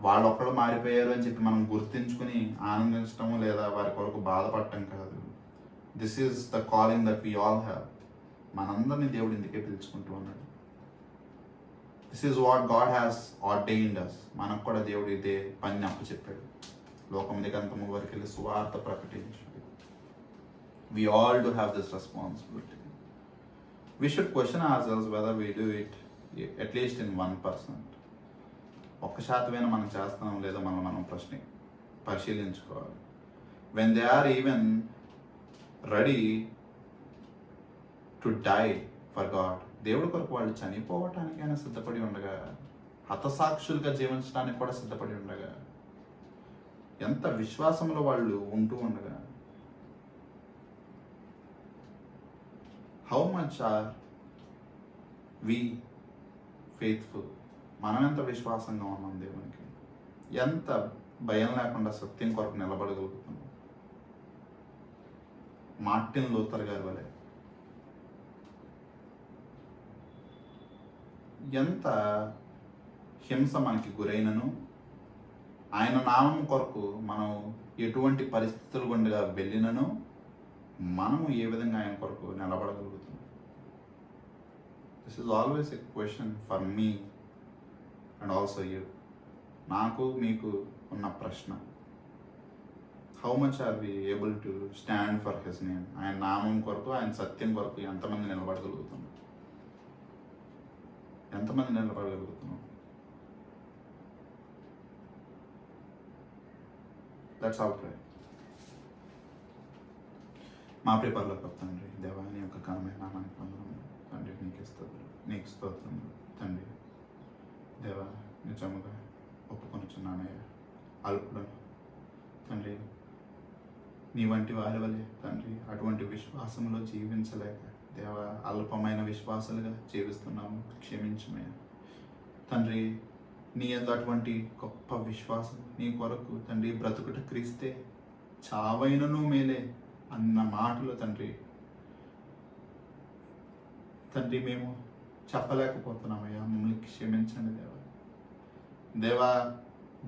వాళ్ళొక్కడు మారిపోయారు అని చెప్పి మనం గుర్తించుకుని ఆనందించటము లేదా వారి కొరకు బాధపడటం కాదు. This is the calling that we all have. మనందరినీ దేవుడు ఇందుకే పిలుచుకుంటూ ఉన్నాడు. This is what God has ordained us. మనకు కూడా దేవుడు ఇదే పని అప్పు చెప్పాడు. లోకం దిగంతము వరకు వెళ్ళి సువార్త ప్రకటించు. We all do have this responsibility. We should question ourselves whether we do it at least in 1%. 1% మనం చేస్తున్నాం లేదా మనం పరిశీలించుకోవాలి. When they are even ready to die for God, దేవుడి కొరకు వాళ్ళు చనిపోవటానికైనా సిద్ధపడి ఉండగా, హతసాక్షులుగా జీవించడానికి కూడా సిద్ధపడి ఉండగా, ఎంత విశ్వాసంలో వాళ్ళు ఉంటూ ఉండగా, how much are we faithful? మనం ఎంత విశ్వాసంగా ఉన్నాం దేవునికి? ఎంత భయం లేకుండా సత్యం కొరకు నిలబడగలుగుతున్నాం? మార్టిన్ లూథర్ గారి వలె ఎంత హింస మనకి గురైనను, ఆయన నామం కొరకు మనం ఎటువంటి పరిస్థితులు గుండా వెళ్ళినను మనము ఏ విధంగా ఆయన కొరకు నిలబడగలుగుతున్నాం? This is always a question for me and also you. నాకు మీకు ఉన్న ప్రశ్న, how much are we able to stand for his name? ఆయన నామం కొరకు, ఆయన సత్యం కొరకు ఎంతమంది నిలబడగలుగుతున్నాం? ఎంతమంది నిలబడగలుగుతున్నాం? లెట్స్ ఆల్ ప్రే. మా ప్రియ పరలోకపు తండ్రి, దేవా నీ యొక్క ఘనమైన నామానికి వందనములు తండ్రి. నీకు స్తోత్రములు తండ్రి. దేవా నిజముగా ఒప్పుకొనుచున్నానయ్యా, అల్పుడను తండ్రి. నీ వంటి వారి వలె తండ్రి అటువంటి విశ్వాసంలో జీవించలేక దేవా అల్పమైన విశ్వాసాలుగా జీవిస్తున్నాము. క్షమించమయ్యా తండ్రి. నీ యందు అటువంటి గొప్ప విశ్వాసం, నీ కొరకు తండ్రి బ్రతుకుట క్రీస్తే చావైనను మేలే అన్న మాటలు తండ్రి మేము చెప్పలేకపోతున్నామయ్యా. మమ్మల్ని క్షమించండి దేవా. దేవా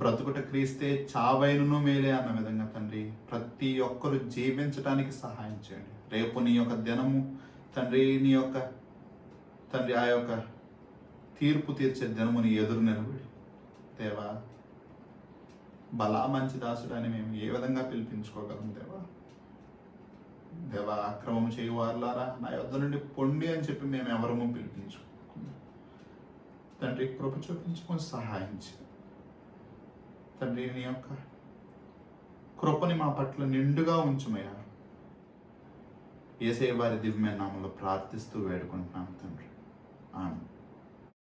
బ్రతుకుట క్రీస్తే చావైనను మేలే అన్న విధంగా తండ్రి ప్రతి ఒక్కరు జీవించడానికి సహాయం చేయండి. రేపు నీ యొక్క దినము తండ్రి, నీ యొక్క తండ్రి ఆ యొక్క తీర్పు తీర్చే దినముని ఎదురు నిలబడి దేవా, బలా మంచి దాసుడు అని మేము ఏ విధంగా పిలిపించుకోగలం దేవా? దేవా అక్రమం చేయువారులారా నా యొద్ద నుండి పొండి అని చెప్పి మేము ఎవరము పిలిపించుకున్నాం తండ్రి. కృప చూపించుకొని సహాయించి తండ్రి నీ యొక్క కృపని మా పట్ల నిండుగా ఉంచుమయ్యా. యేసయ్య వారి దివ్యమైన నామములో ప్రార్థిస్తూ వేడుకుంటున్నాం తండ్రి. ఆమేన్.